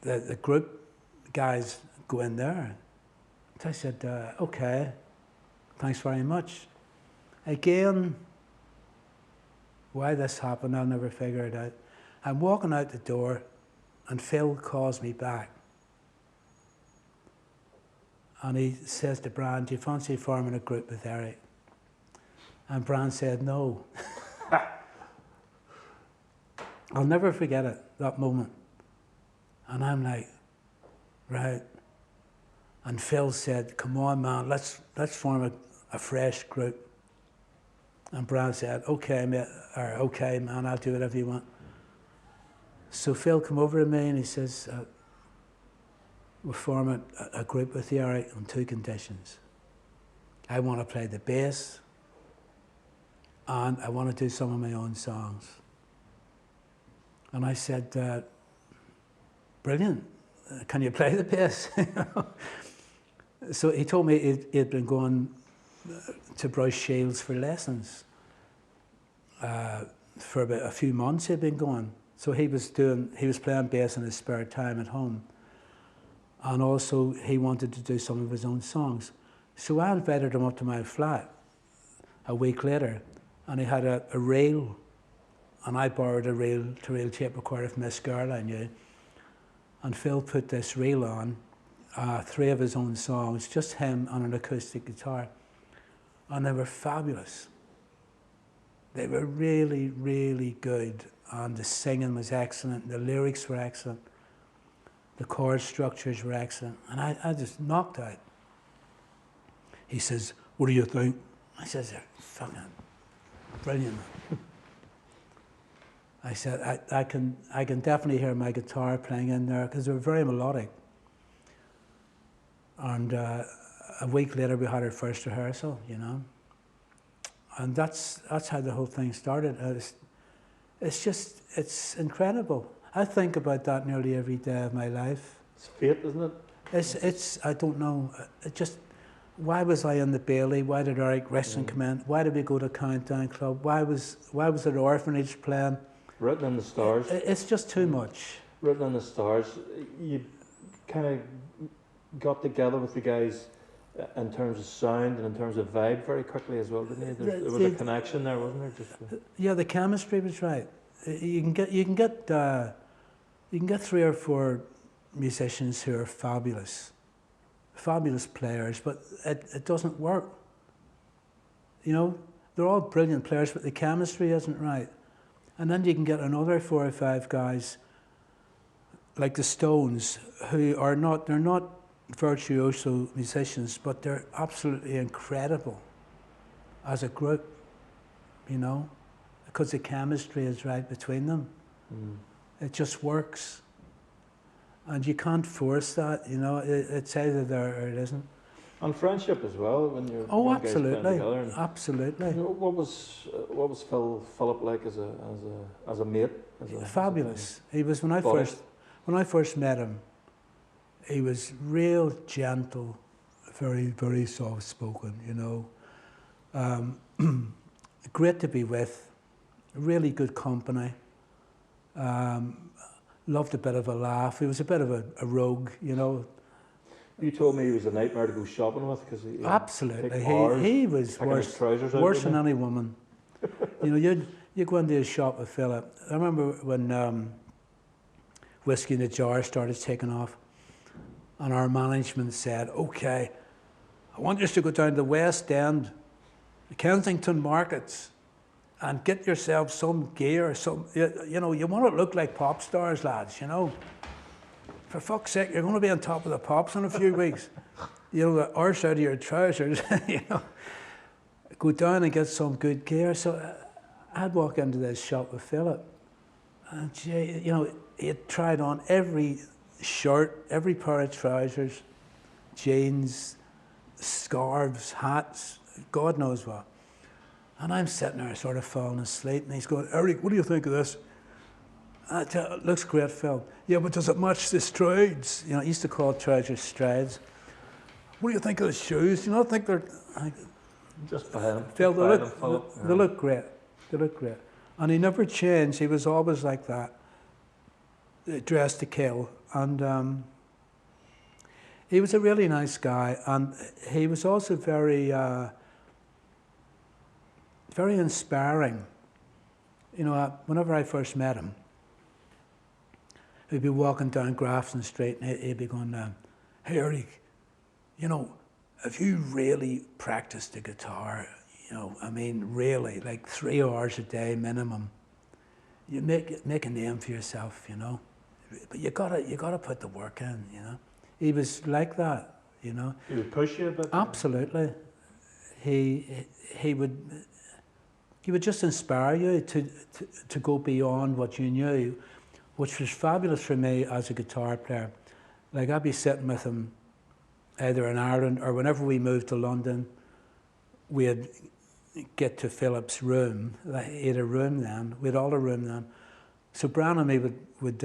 [SPEAKER 3] The group guys go in there. So I said, okay, thanks very much. Again, why this happened, I'll never figure it out. I'm walking out the door, and Phil calls me back. And he says to Brian, do you fancy forming a group with Eric? And Brian said, no. I'll never forget it, that moment. And I'm like, right. And Phil said, come on, man, let's form a fresh group. And Brian said, okay, mate, or okay, man, I'll do whatever you want. So Phil came over to me and he says, we're forming a group with Eric on 2 conditions. I want to play the bass, and I want to do some of my own songs. And I said, brilliant, can you play the bass? So he told me he'd been going to Bruce Shields for lessons. For about a few months he'd been going. So he was playing bass in his spare time at home. And also he wanted to do some of his own songs. So I invited him up to my flat a week later, and he had a reel, and I borrowed a reel-to-reel tape recorder from this girl I knew. And Phil put this reel on, 3 of his own songs, just him on an acoustic guitar. And they were fabulous. They were really, really good. And the singing was excellent, the lyrics were excellent, the chord structures were excellent. And I just knocked out. He says, what do you think? I said, they're fucking brilliant. I said, I can definitely hear my guitar playing in there, because they were very melodic. And a week later we had our first rehearsal, And that's how the whole thing started. It's incredible. I think about that nearly every day of my life.
[SPEAKER 2] It's fate, isn't it?
[SPEAKER 3] I don't know. Why was I in the Bailey? Why did Eric Risson come in? Why did we go to Countdown Club? Why was it Orphanage playing?
[SPEAKER 2] Written in the stars.
[SPEAKER 3] It's just too much.
[SPEAKER 2] Written in the stars. You kind of got together with the guys in terms of sound and in terms of vibe very quickly as well, didn't you? There was a connection there, wasn't there?
[SPEAKER 3] Yeah, the chemistry was right. You can get 3 or 4 musicians who are fabulous players, but it doesn't work. They're all brilliant players, but the chemistry isn't right. And then you can get another 4 or 5 guys like the Stones, who they're not virtuoso musicians, but they're absolutely incredible as a group, because the chemistry is right between them. It just works. And you can't force that, it's either there or it isn't.
[SPEAKER 2] And friendship as well when you're
[SPEAKER 3] Oh,
[SPEAKER 2] young guys playing
[SPEAKER 3] absolutely,
[SPEAKER 2] together. And,
[SPEAKER 3] absolutely.
[SPEAKER 2] you know, what was Philip like as a mate?
[SPEAKER 3] Fabulous. He was when I first met him. He was real gentle, very soft spoken. You know, great to be with. Really good company. Loved a bit of a laugh. He was a bit of a rogue, you know.
[SPEAKER 2] You told me he was a nightmare to go shopping with because he
[SPEAKER 3] Absolutely,
[SPEAKER 2] hours
[SPEAKER 3] he was
[SPEAKER 2] worse
[SPEAKER 3] worse than any woman. You know, you go into a shop with Philip. I remember when Whiskey in the Jar started taking off, and our management said, "Okay, I want you to go down to the West End, the Kensington markets, and get yourself some gear. You know, you want to look like pop stars, lads. You know." For fuck's sake, you're going to be on top of the pops in a few weeks. You know, the arse out of your trousers, you know. Go down and get some good gear. So I'd walk into this shop with Philip. And you know, he had tried on every shirt, every pair of trousers, jeans, scarves, hats, God knows what. And I'm sitting there sort of falling asleep. And he's going, "Eric, what do you think of this?" It looks great, Phil. "Yeah, but does it match the strides?" You know, I used to call trousers strides. "What do you think of the shoes? Do you not think they're..."
[SPEAKER 2] Just buy them.
[SPEAKER 3] Phil, they look great. They look great. And he never changed. He was always like that, dressed to kill. And he was a really nice guy. And he was also very inspiring. You know, whenever I first met him, he'd be walking down Grafton Street and he'd be going, "Hey, Eric, you know, if you really practiced the guitar, you know, I mean, really, like 3 hours a day minimum, you make a name for yourself, you know. But you gotta put the work in, you know." He was like that, you know.
[SPEAKER 2] He would push you a bit.
[SPEAKER 3] Absolutely. He would just inspire you to go beyond what you knew, which was fabulous for me as a guitar player. Like, I'd be sitting with him either in Ireland or whenever we moved to London, we'd get to Philip's room. He had a room then. We had all a room then. So Brian and me would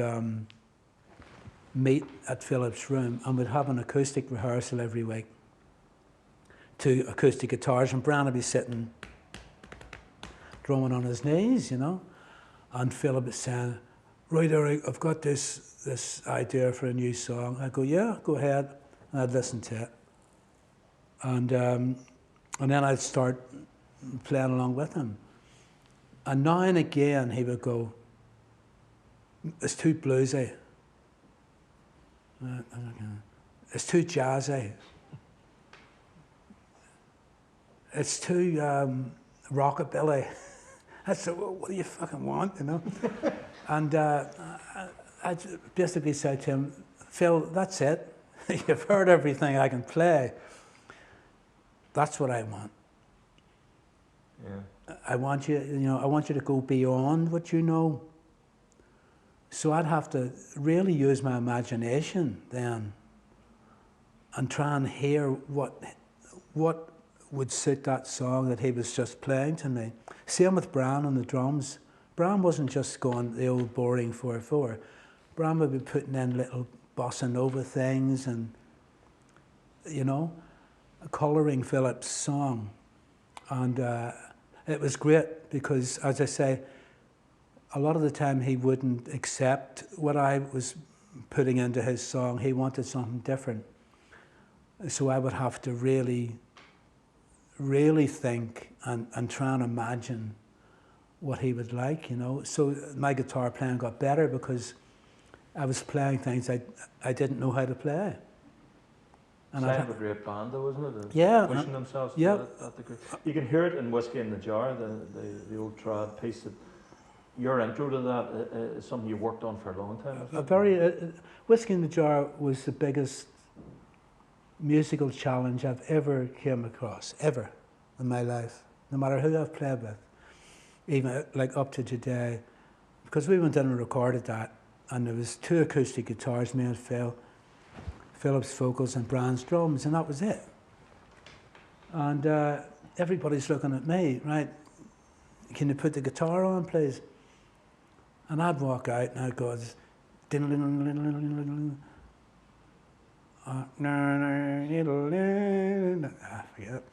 [SPEAKER 3] meet at Philip's room and we'd have an acoustic rehearsal every week. 2 acoustic guitars, and Brian would be sitting drumming on his knees, you know. And Philip was saying, "Right, Eric, I've got this idea for a new song." I'd go, "Yeah, go ahead." And I'd listen to it. And then I'd start playing along with him. And now and again he would go, "It's too bluesy. It's too jazzy. It's too rockabilly." I said, "Well, what do you fucking want, you know?" And I basically said to him, "Phil, that's it. You've heard everything I can play. That's what I want.
[SPEAKER 2] Yeah.
[SPEAKER 3] I want you to go beyond what you know." So I'd have to really use my imagination then and try and hear what would suit that song that he was just playing to me. Same with Brian on the drums. Brian wasn't just going the old boring 4/4. Brian would be putting in little bossa nova things and, you know, colouring Philip's song. And it was great because, as I say, a lot of the time he wouldn't accept what I was putting into his song. He wanted something different. So I would have to really think and try and imagine what he would like, you know. So my guitar playing got better because I was playing things I didn't know how to play.
[SPEAKER 2] And a great band though, wasn't it?
[SPEAKER 3] Yeah.
[SPEAKER 2] Pushing themselves
[SPEAKER 3] yeah.
[SPEAKER 2] to that degree. You can hear it in Whiskey in the Jar, the old trad piece. That your intro to that is something you worked on for a long time.
[SPEAKER 3] Whiskey in the Jar was the biggest musical challenge I've ever came across, ever, in my life, no matter who I've played with, even like up to today, because we went in and recorded that, and there was 2 acoustic guitars, me and Phil, Philip's vocals and Brian's drums, and that was it. And everybody's looking at me, right? Can you put the guitar on, please? And I'd walk out and I'd go, I forget.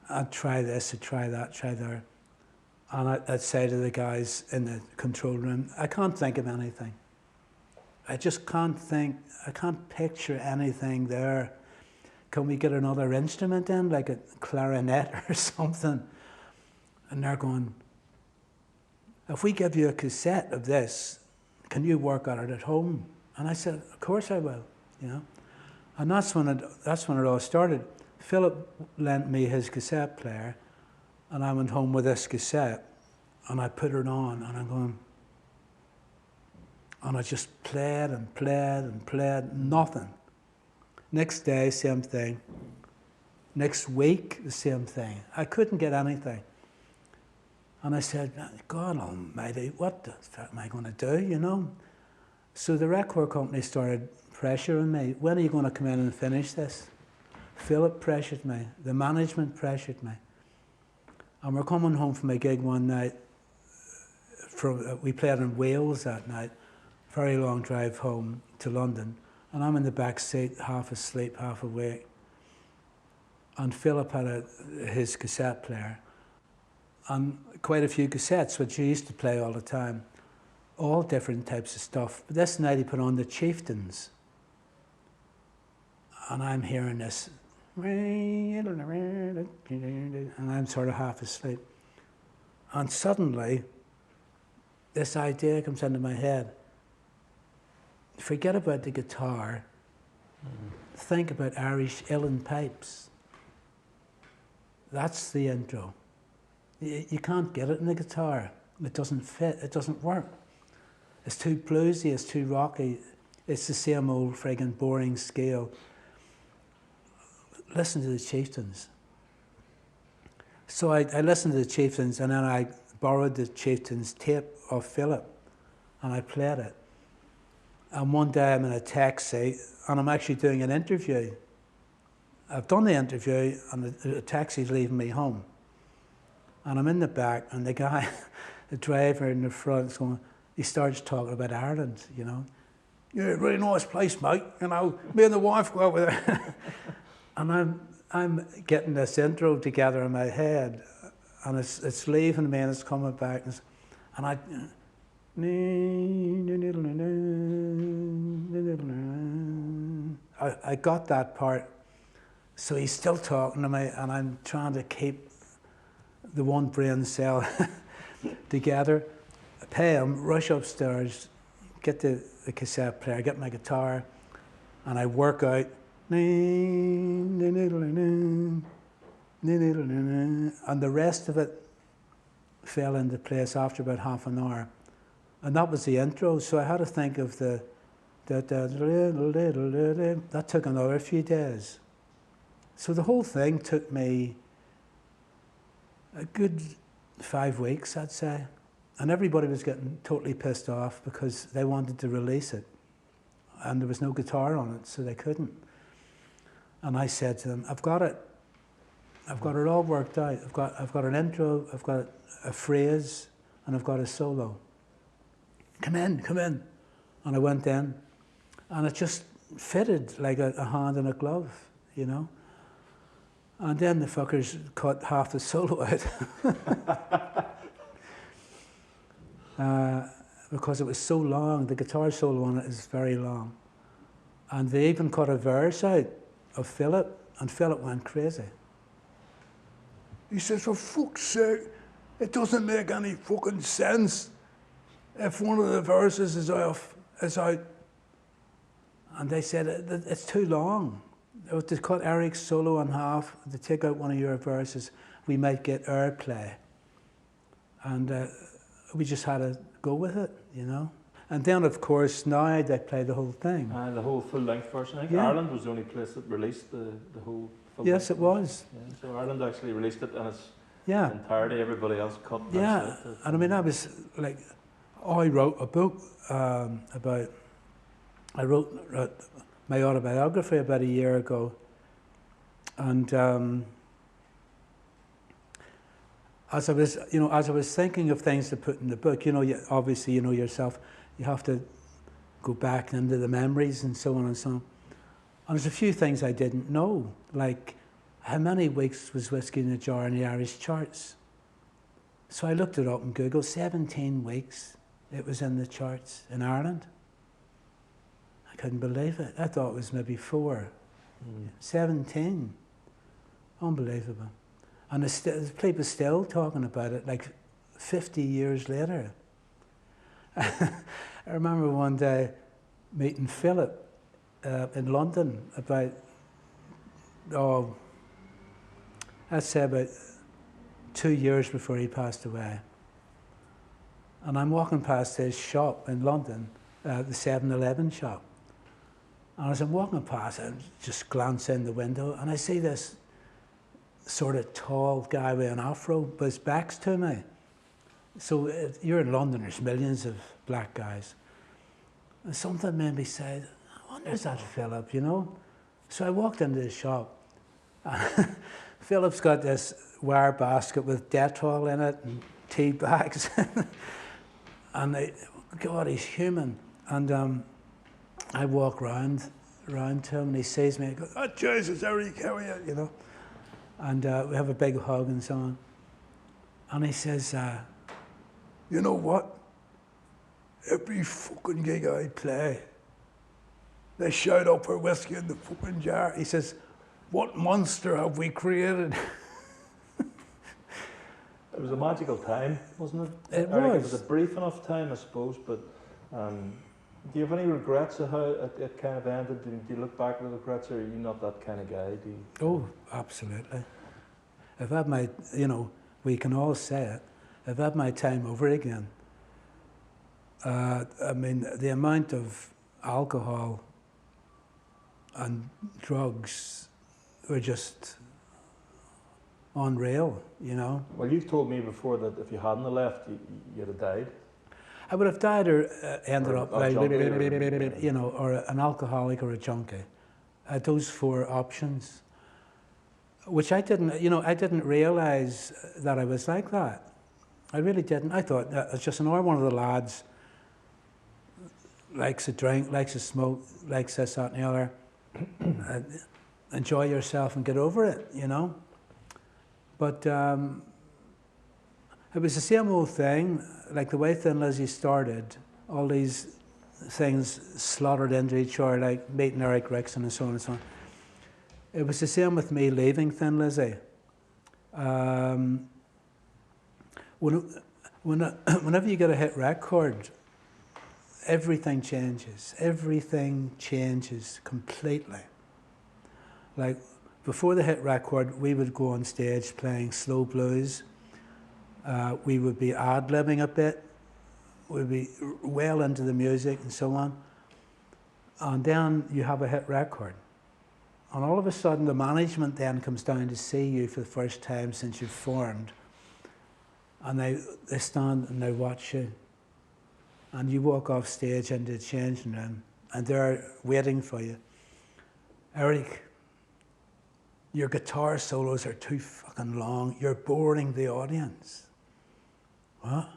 [SPEAKER 3] I'd try this, I'd try that, try that. And I'd say to the guys in the control room, I can't think of anything. I just can't think, I can't picture anything there. Can we get another instrument in, like a clarinet or something? And they're going, if we give you a cassette of this, can you work on it at home? And I said, of course I will, you know. And that's when it all started. Philip lent me his cassette player, and I went home with this cassette, and I put it on, and I'm going, and I just played and played and played, nothing. Next day, same thing. Next week, the same thing. I couldn't get anything. And I said, God almighty, what the fuck am I going to do, you know? So the record company started pressuring me. When are you going to come in and finish this? Philip pressured me. The management pressured me. And we're coming home from a gig one night. We played in Wales that night. Very long drive home to London. And I'm in the back seat, half asleep, half awake. And Philip had his cassette player. And quite a few cassettes, which he used to play all the time. All different types of stuff. But this night he put on the Chieftains. And I'm hearing this. And I'm sort of half asleep. And suddenly, this idea comes into my head. Forget about the guitar. Think about Irish uilleann pipes. That's the intro. You can't get it in the guitar. It doesn't fit. It doesn't work. It's too bluesy. It's too rocky. It's the same old friggin' boring scale. Listen to the Chieftains. So I listened to the Chieftains, and then I borrowed the Chieftains tape of Philip, and I played it. And one day I'm in a taxi, and I'm actually doing an interview. I've done the interview, and the taxi's leaving me home. And I'm in the back, and the guy, the driver in the front, is going, he starts talking about Ireland, you know. Yeah, really nice place, mate. You know, me and the wife go over there. And I'm getting this intro together in my head, and it's leaving me and it's coming back, and I got that part. So he's still talking to me, and I'm trying to keep the one brain cell together. I pay him, rush upstairs, get the cassette player, get my guitar, and I work out. And the rest of it fell into place after about half an hour. And that was the intro, so I had to think of that took another few days. So the whole thing took me a good 5 weeks, I'd say. And everybody was getting totally pissed off because they wanted to release it. And there was no guitar on it, so they couldn't. And I said to them, I've got it. I've got it all worked out. I've got an intro, I've got a phrase, and I've got a solo. Come in. And I went in, and it just fitted like a hand in a glove, you know. And then the fuckers cut half the solo out. Because it was so long, the guitar solo on it is very long. And they even cut a verse out of Philip, and Philip went crazy. He says, for fuck's sake, it doesn't make any fucking sense if one of the verses is out. And they said, it's too long. To cut Eric's solo in half, to take out one of your verses, we might get airplay. And we just had to go with it, you know. And then, of course, now they play the whole thing.
[SPEAKER 2] The whole full-length version. I think Ireland was the only place that released the whole full-length.
[SPEAKER 3] Yes, it was.
[SPEAKER 2] Yeah, so Ireland actually released it in its
[SPEAKER 3] Yeah.
[SPEAKER 2] entirety. Everybody else cut.
[SPEAKER 3] Yeah, and I mean, I was like, I wrote a book I wrote my autobiography about a year ago, and as I was thinking of things to put in the book, obviously, yourself, you have to go back into the memories and so on and so on. And there's a few things I didn't know, like how many weeks was Whiskey in a Jar in the Irish charts. So I looked it up on Google, 17 weeks it was in the charts in Ireland. I couldn't believe it. I thought it was maybe 4. 17. Unbelievable. And there's people still talking about it, like 50 years later. I remember one day meeting Philip in London about, I'd say about 2 years before he passed away. And I'm walking past his shop in London, the 7-Eleven shop. And as I'm walking past, I just glance in the window and I see this sort of tall guy with an afro, but his back's to me. So you're in London, there's millions of black guys. And something made me say, I wonder is that Philip, So I walked into the shop and Philip's got this wire basket with Dettol in it and tea bags. And God, he's human. And I walk round to him and he sees me and goes, oh, Jesus, Eric, how are you, And we have a big hug and so on. And he says, you know what? Every fucking gig I play, they shout out for Whiskey in the fucking Jar. He says, what monster have we created?
[SPEAKER 2] It was a magical time, wasn't it?
[SPEAKER 3] It
[SPEAKER 2] Eric,
[SPEAKER 3] was.
[SPEAKER 2] It was a brief enough time, I suppose, but do you have any regrets of how it kind of ended? Do you look back with regrets, or are you not that kind of guy? Do you?
[SPEAKER 3] Oh, absolutely. If I had my, we can all say it, if I had my time over again, the amount of alcohol and drugs were just unreal,
[SPEAKER 2] Well, you've told me before that if you hadn't have left, you'd have died.
[SPEAKER 3] I would have died or ended up
[SPEAKER 2] a
[SPEAKER 3] like,
[SPEAKER 2] junkie
[SPEAKER 3] or an alcoholic or a junkie. Those 4 options, which I didn't realise that I was like that. I really didn't. I thought that was just one of the lads, likes to drink, likes to smoke, likes this, that and the other. Enjoy yourself and get over it, But it was the same old thing, like the way Thin Lizzy started, all these things slotted into each other, like meeting Eric Rickson and so on and so on. It was the same with me leaving Thin Lizzy. Whenever you get a hit record, everything changes. Everything changes completely. Like before the hit record, we would go on stage playing slow blues. We would be ad-libbing a bit. We'd be well into the music and so on. And then you have a hit record. And all of a sudden, the management then comes down to see you for the first time since you've formed. And they stand and they watch you. And you walk off stage into the changing room, and they're waiting for you. Eric, your guitar solos are too fucking long. You're boring the audience. What?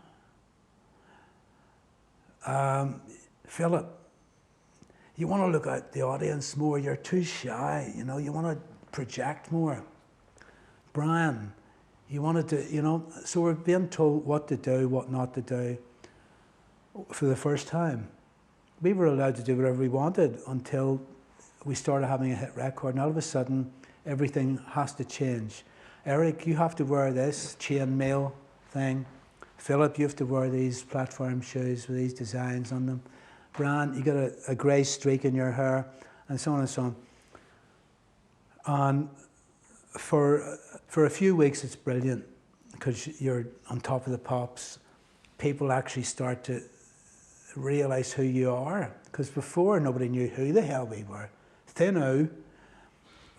[SPEAKER 3] Philip, you want to look at the audience more. You're too shy, you want to project more. Brian, you wanted to, so we're being told what to do, what not to do for the first time. We were allowed to do whatever we wanted until we started having a hit record, and all of a sudden, everything has to change. Eric, you have to wear this chainmail thing. Philip, you have to wear these platform shoes with these designs on them. Brian, you got a grey streak in your hair, and so on and so on. And for a few weeks, it's brilliant because you're on top of the pops. People actually start to realise who you are, because before nobody knew who the hell we were. Thin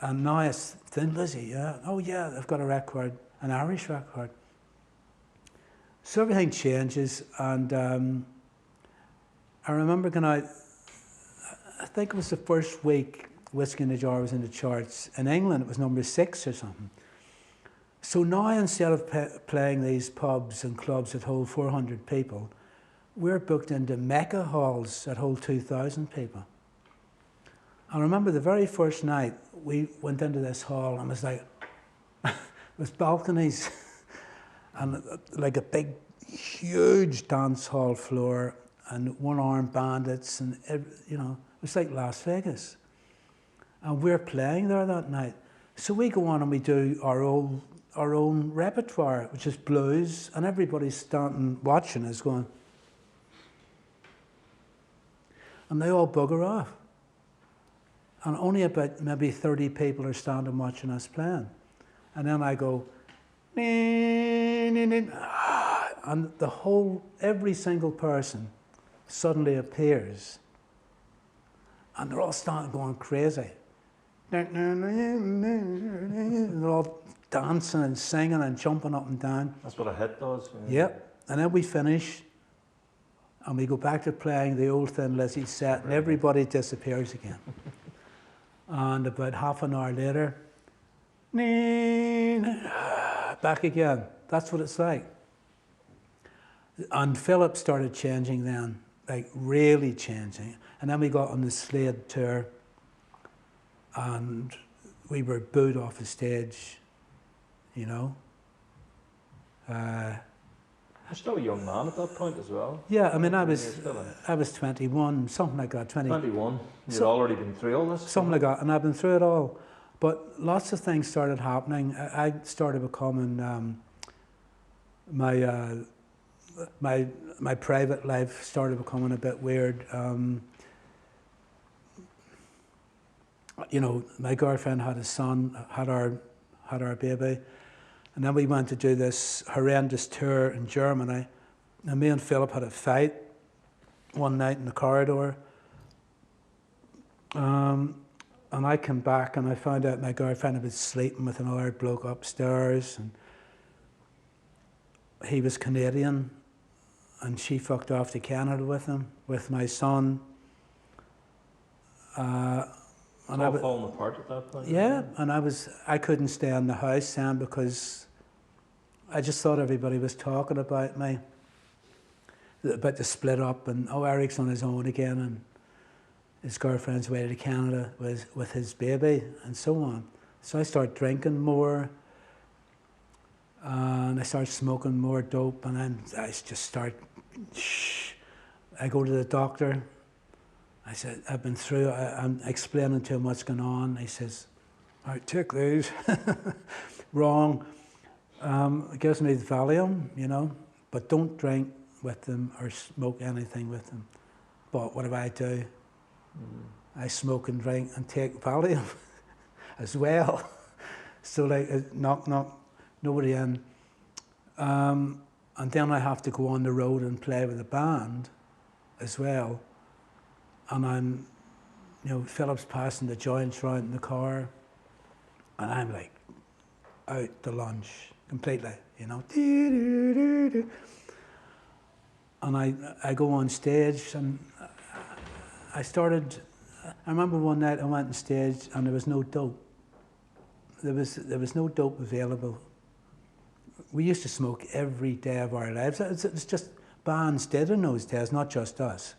[SPEAKER 3] and now it's Thin Lizzy, yeah. Oh yeah, they've got a record, an Irish record. So everything changes, and I remember going out, I think it was the first week Whiskey in a Jar was in the charts. In England it was number 6 or something. So now instead of playing these pubs and clubs that hold 400 people, we're booked into mecca halls that hold 2,000 people. I remember the very first night we went into this hall and it was like, with balconies and like a big, huge dance hall floor and one-armed bandits and, you know, it was like Las Vegas. And we're playing there that night. So we go on and we do our own repertoire, which is blues, and everybody's standing watching us going, and they all bugger off. And only about maybe 30 people are standing watching us playing. And then I go, and every single person suddenly appears. And they're all starting going crazy. They're all dancing and singing and jumping up and down.
[SPEAKER 2] That's what a hit does.
[SPEAKER 3] Yep. And then we finish and we go back to playing the old Thin Lizzys set and everybody disappears again. And about half an hour later, back again. That's what it's like. And Philip started changing then, like really changing. And then we got on the Slade tour and we were booed off the stage, you know.
[SPEAKER 2] You're still a young man at that point as well.
[SPEAKER 3] Yeah, I mean, I was 21, something like that.
[SPEAKER 2] 21. You'd already been through all this.
[SPEAKER 3] Something like that, and I've been through it all. But lots of things started happening. I started becoming my private life started becoming a bit weird. You know, my girlfriend had a son, had our baby, and then we went to do this horrendous tour in Germany. And me and Philip had a fight one night in the corridor. And I came back and I found out my girlfriend had been sleeping with another bloke upstairs. And he was Canadian and she fucked off to Canada with him, with my son.
[SPEAKER 2] It's all falling apart at that point.
[SPEAKER 3] Yeah, and I couldn't stay in the house then because I just thought everybody was talking about me, about the split up and, oh, Eric's on his own again and his girlfriend's away to Canada with his baby and so on. So I started drinking more and I started smoking more dope and then I just start, I go to the doctor. I said, I've been through, I'm explaining to him what's going on. He says, all right, take these. Wrong. It gives me the Valium, you know, but don't drink with them or smoke anything with them. But what do? I smoke and drink and take Valium as well. So like, knock, nobody in. And then I have to go on the road and play with a band as well. And I'm, you know, Philip's passing the joints around in the car, and I'm like out to lunch completely, you know. And I go on stage, and I remember one night I went on stage, and there was no dope. There was no dope available. We used to smoke every day of our lives. It's just bands did in those days, not just us.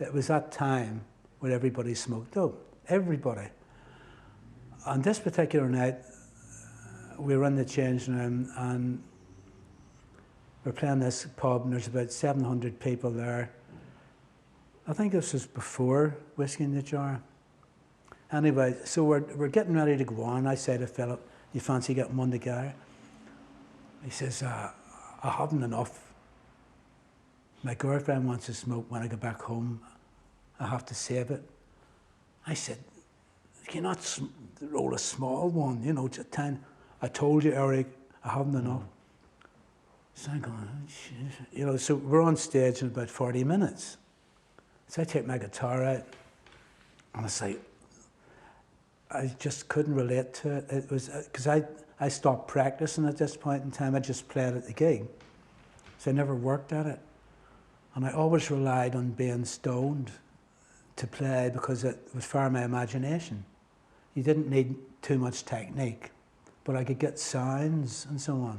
[SPEAKER 3] It was that time where everybody smoked dope, everybody. On this particular night, we were in the changing room and we're playing this pub and there's about 700 people there. I think this was before Whiskey in the Jar. Anyway, so we're getting ready to go on. I say to Philip, you fancy getting one together? He says, I haven't enough. My girlfriend wants to smoke when I get back home. I have to save it. I said, can you not roll a small one? You know, just 10. I told you, Eric, I haven't enough. So I'm going, oh, shit. You know, so we're on stage in about 40 minutes. So I take my guitar out and it's like, I just couldn't relate to it. It was, because I stopped practicing at this point in time. I just played at the gig. So I never worked at it. And I always relied on being stoned to play because it was for my imagination. You didn't need too much technique. but I could get sounds and so on.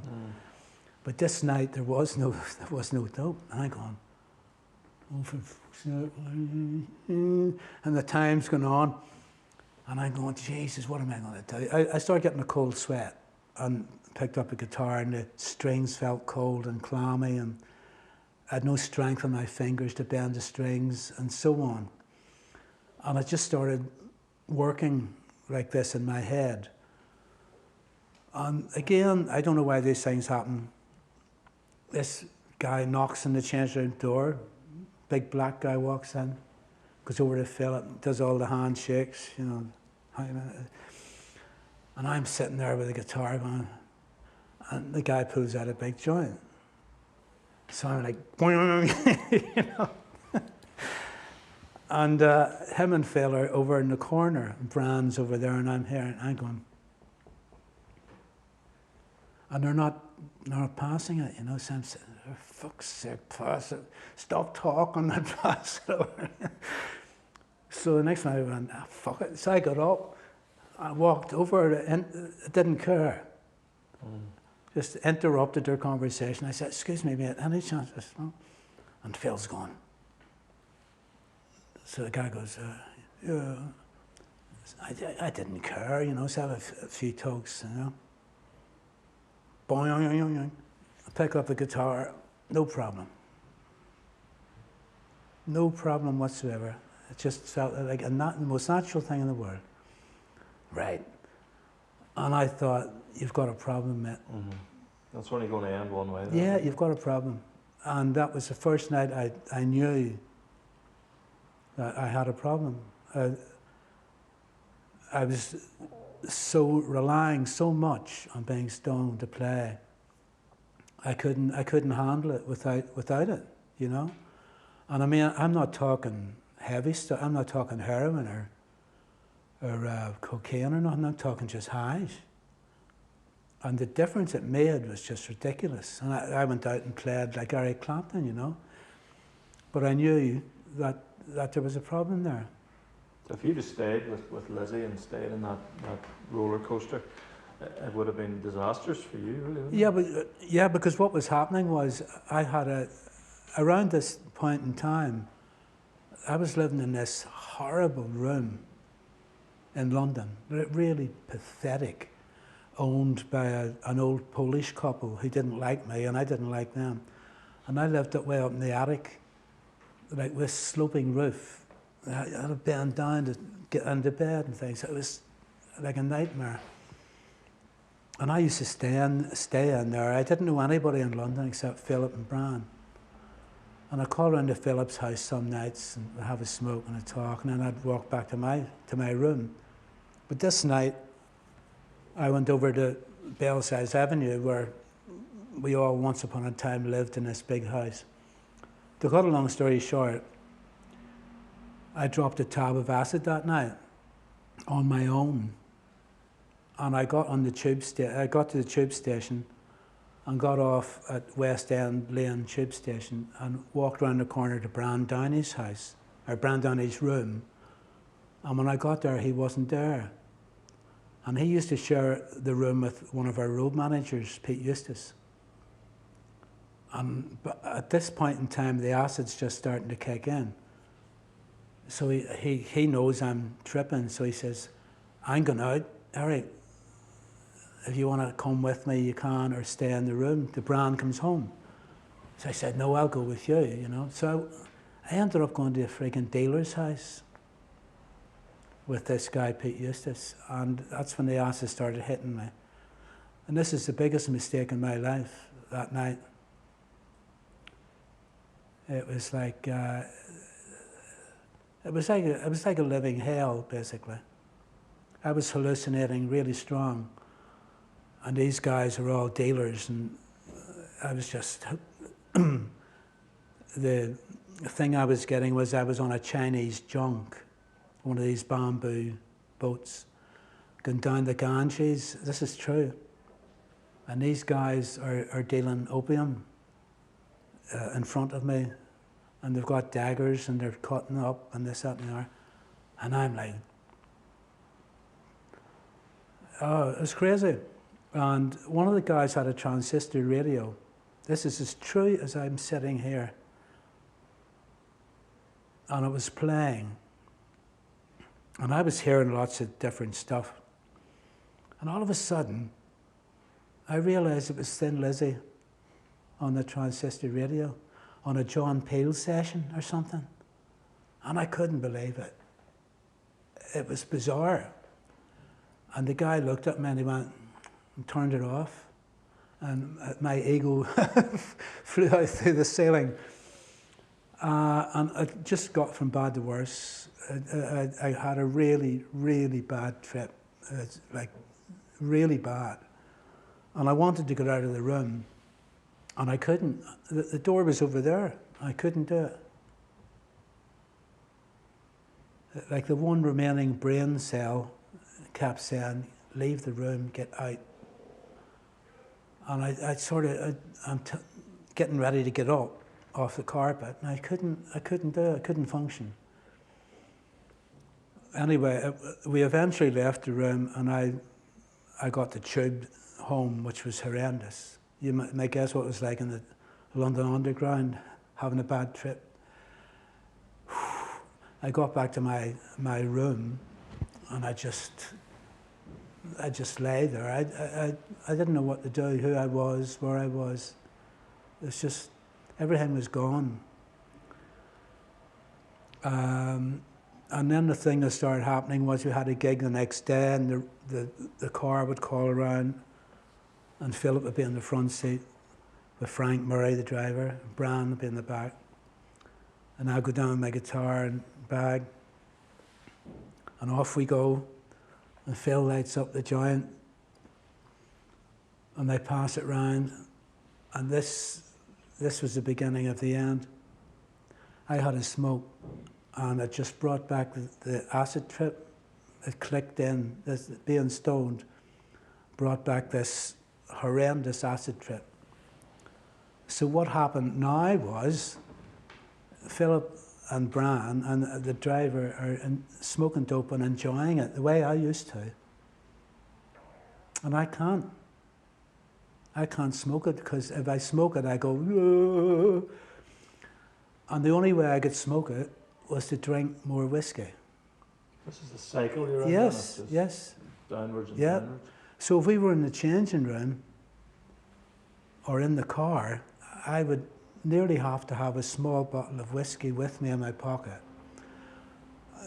[SPEAKER 3] But this night there was no dope, and I'm going, oh, for fuck's sake, and the time's going on, and I'm going, Jesus, what am I going to do? I started getting a cold sweat, and picked up a guitar, and the strings felt cold and clammy, and I had no strength in my fingers to bend the strings, and so on. And I just started working like this in my head. And again, I don't know why these things happen. This guy knocks on the change room door, big black guy walks in, goes over to Philip, does all the handshakes, you know. And I'm sitting there with the guitar going, and the guy pulls out a big joint. So I'm like, you know. And him and Phil are over in the corner, and Brian's over there, and I'm here, and I'm going. And they're not passing it, you know. So I'm saying, for fuck's sake, pass it. Stop talking and pass it over. So the next night I went, fuck it. So I got up, I walked over, and I didn't care. Just interrupted their conversation. I said, excuse me, mate, any chance? I said, no. And Phil's gone. So the guy goes, yeah. I didn't care, you know, so I have a few tugs, you know. Boing, I pick up the guitar, no problem. No problem whatsoever. It just felt like the most natural thing in the world. Right. And I thought, you've got a problem, mate.
[SPEAKER 2] That's only going to end one way.
[SPEAKER 3] Yeah, you've got a problem. And that was the first night I knew that I had a problem. I was relying so much on being stoned to play. I couldn't handle it without it, you know. And I mean, I'm not talking heavy stuff. I'm not talking heroin or cocaine or nothing. I'm talking just highs. And the difference it made was just ridiculous. And I went out and played like Eric Clapton, you know. But I knew that there was a problem there.
[SPEAKER 2] So if you'd have stayed with Lizzie and stayed in that roller coaster, it would have been disastrous for you, really, wouldn't it?
[SPEAKER 3] Yeah, because what was happening was I had around this point in time, I was living in this horrible room in London, really pathetic, owned by an old Polish couple who didn't like me and I didn't like them. And I lived way up in the attic, like with sloping roof. I had to bend down to get into bed and things. It was like a nightmare. And I used to stay in there. I didn't know anybody in London except Philip and Brian. And I'd call around to Philip's house some nights and have a smoke and a talk, and then I'd walk back to my room. But this night, I went over to Belsize Avenue, where we all once upon a time lived in this big house. To cut a long story short, I dropped a tab of acid that night on my own. And I got to the tube station and got off at West End Lane tube station and walked around the corner to Brian Downey's house, or Brian Downey's room. And when I got there, he wasn't there. And he used to share the room with one of our road managers, Pete Eustace. But at this point in time, the acid's just starting to kick in. So he knows I'm tripping, so he says, I'm going out. Eric, if you want to come with me, you can, or stay in the room till Brian comes home. So I said, no, I'll go with you, you know. So I ended up going to a freaking dealer's house with this guy, Pete Eustace, and that's when the acid started hitting me. And this is the biggest mistake in my life that night. It was like a living hell, basically. I was hallucinating really strong, and these guys are all dealers, and I was just the thing I was getting was I was on a Chinese junk, one of these bamboo boats, going down the Ganges. This is true. And these guys are dealing opium in front of me, and they've got daggers and they're cutting up and this, that, and the other. And I'm like, oh, it was crazy. And one of the guys had a transistor radio. This is as true as I'm sitting here. And it was playing. And I was hearing lots of different stuff. And all of a sudden, I realized it was Thin Lizzy on the transistor radio, on a John Peel session or something. And I couldn't believe it. It was bizarre. And the guy looked at me and he went and turned it off. And my ego flew out through the ceiling. And it just got from bad to worse. I had a really, really bad trip, like really bad. And I wanted to get out of the room, and I couldn't. The door was over there. I couldn't do it. Like the one remaining brain cell kept saying, leave the room, get out. And I'm getting ready to get up off the carpet, and I couldn't do it, I couldn't function. Anyway, we eventually left the room, and I got the tube home, which was horrendous. You might guess what it was like in the London Underground, having a bad trip. I got back to my room, and I just lay there. I didn't know what to do, who I was, where I was. It's just, everything was gone. And then the thing that started happening was we had a gig the next day, and the car would call around, and Philip would be in the front seat with Frank Murray, the driver, and Bran would be in the back. And I'd go down with my guitar and bag, and off we go. And Phil lights up the joint, and they pass it round, and this was the beginning of the end. I had a smoke, and it just brought back the acid trip. It clicked in, this being stoned brought back this horrendous acid trip. So what happened now was, Philip and Bran and the driver are smoking dope and enjoying it the way I used to. And I can't. I can't smoke it, because if I smoke it, I go, whoa. And the only way I could smoke it was to drink more whiskey.
[SPEAKER 2] This is the cycle you're in?
[SPEAKER 3] Yes, yes.
[SPEAKER 2] Downwards and
[SPEAKER 3] Yeah.
[SPEAKER 2] downwards?
[SPEAKER 3] So if we were in the changing room or in the car, I would nearly have to have a small bottle of whiskey with me in my pocket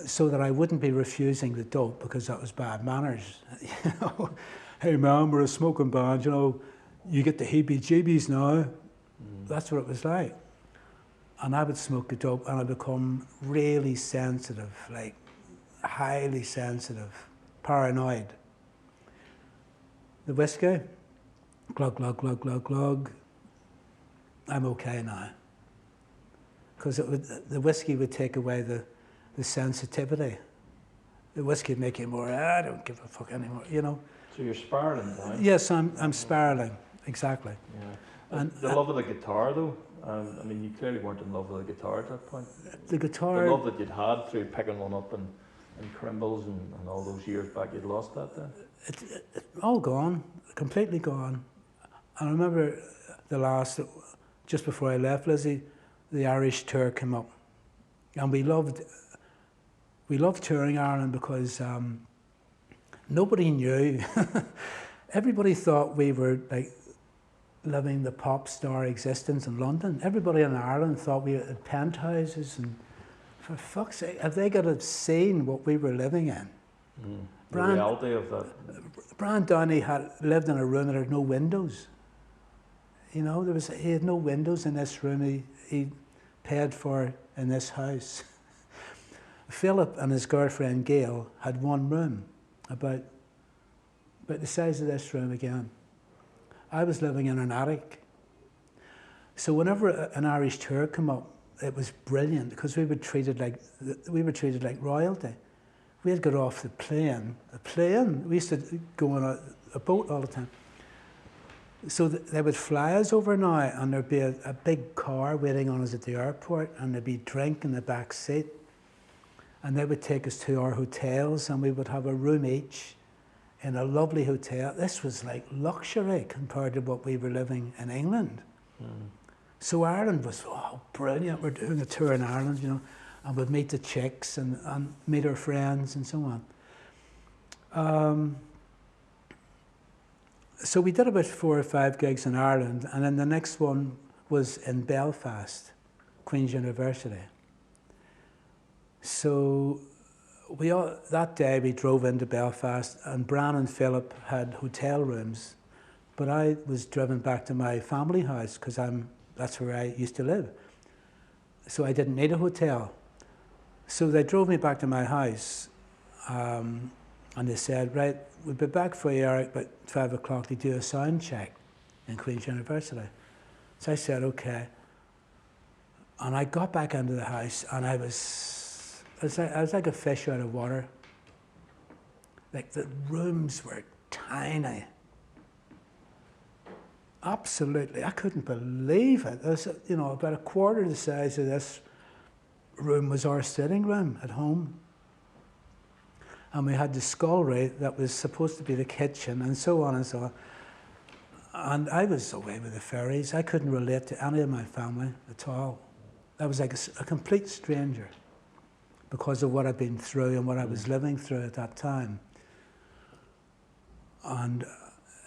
[SPEAKER 3] so that I wouldn't be refusing the dope, because that was bad manners. You know, hey man, we're a smoking band, you know, you get the heebie-jeebies now. That's what it was like. And I would smoke the dope, and I'd become really sensitive, like highly sensitive, paranoid. The whiskey, glug, glug, glug, glug, glug. I'm okay now. Because the whiskey would take away the sensitivity. The whiskey would make you more, I don't give a fuck anymore, you know.
[SPEAKER 2] So you're spiraling down?
[SPEAKER 3] Yes, I'm spiraling, exactly.
[SPEAKER 2] Yeah.
[SPEAKER 3] And
[SPEAKER 2] the love of the guitar, though, I mean, you clearly weren't in love with the guitar at that point.
[SPEAKER 3] The guitar...
[SPEAKER 2] The love that you'd had through picking one up and Crimbles and all those years back, you'd lost that then?
[SPEAKER 3] It all gone, completely gone. I remember just before I left Lizzy, the Irish tour came up. And we loved touring Ireland because nobody knew. Everybody thought we were like living the pop star existence in London. Everybody in Ireland thought we had penthouses, and for fuck's sake, have they got to have seen what we were living in?
[SPEAKER 2] The reality of that.
[SPEAKER 3] Brian Downey had lived in a room that had no windows. You know, he had no windows in this room he paid for in this house. Philip and his girlfriend Gail had one room, about the size of this room again. I was living in an attic. So whenever an Irish tour came up, it was brilliant, because we were treated like royalty. We had got off the plane. We used to go on a boat all the time. So they would fly us over now, and there'd be a big car waiting on us at the airport, and there'd be drink in the back seat. And they would take us to our hotels, and we would have a room each in a lovely hotel. This was like luxury compared to what we were living in England. So Ireland was, oh, brilliant. We're doing a tour in Ireland, you know, and we'd meet the chicks and meet our friends and so on. So we did about 4 or 5 gigs in Ireland, and then the next one was in Belfast, Queen's University. So that day we drove into Belfast, and Bran and Philip had hotel rooms, but I was driven back to my family house because that's where I used to live. So I didn't need a hotel. So they drove me back to my house, and they said, right, we'll be back for you, Eric, about 5 o'clock to do a sound check in Queen's University. So I said, okay. And I got back into the house, and I was like a fish out of water. Like, the rooms were tiny. Absolutely, I couldn't believe it. There was, you know, about a quarter the size of this room was our sitting room at home. And we had the scullery that was supposed to be the kitchen, and so on and so on. And I was away with the fairies. I couldn't relate to any of my family at all. I was like a complete stranger because of what I'd been through and what I was living through at that time. And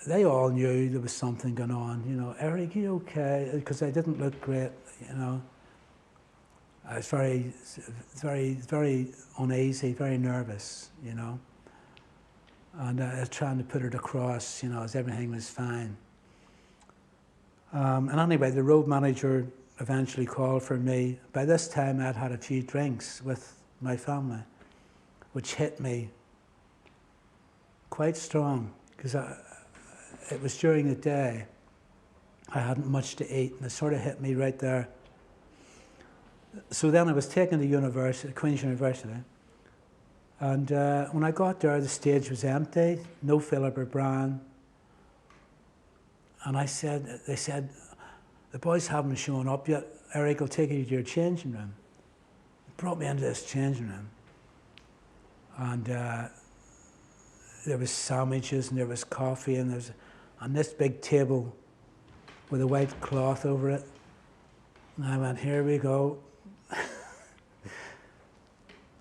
[SPEAKER 3] they all knew there was something going on. You know, Eric, you okay? Because I didn't look great, you know. I was very, very, very uneasy, very nervous, you know. And I was trying to put it across, you know, as everything was fine. And anyway, the road manager eventually called for me. By this time, I'd had a few drinks with my family, which hit me quite strong, because it was during the day. I hadn't much to eat, and it sort of hit me right there. So then I was taken to university, Queen's University, and when I got there, the stage was empty, no Philip or Bran. And they said, the boys haven't shown up yet. Eric will take you to your changing room. They brought me into this changing room, and there was sandwiches and there was coffee and there's on this big table with a white cloth over it. And I went, here we go.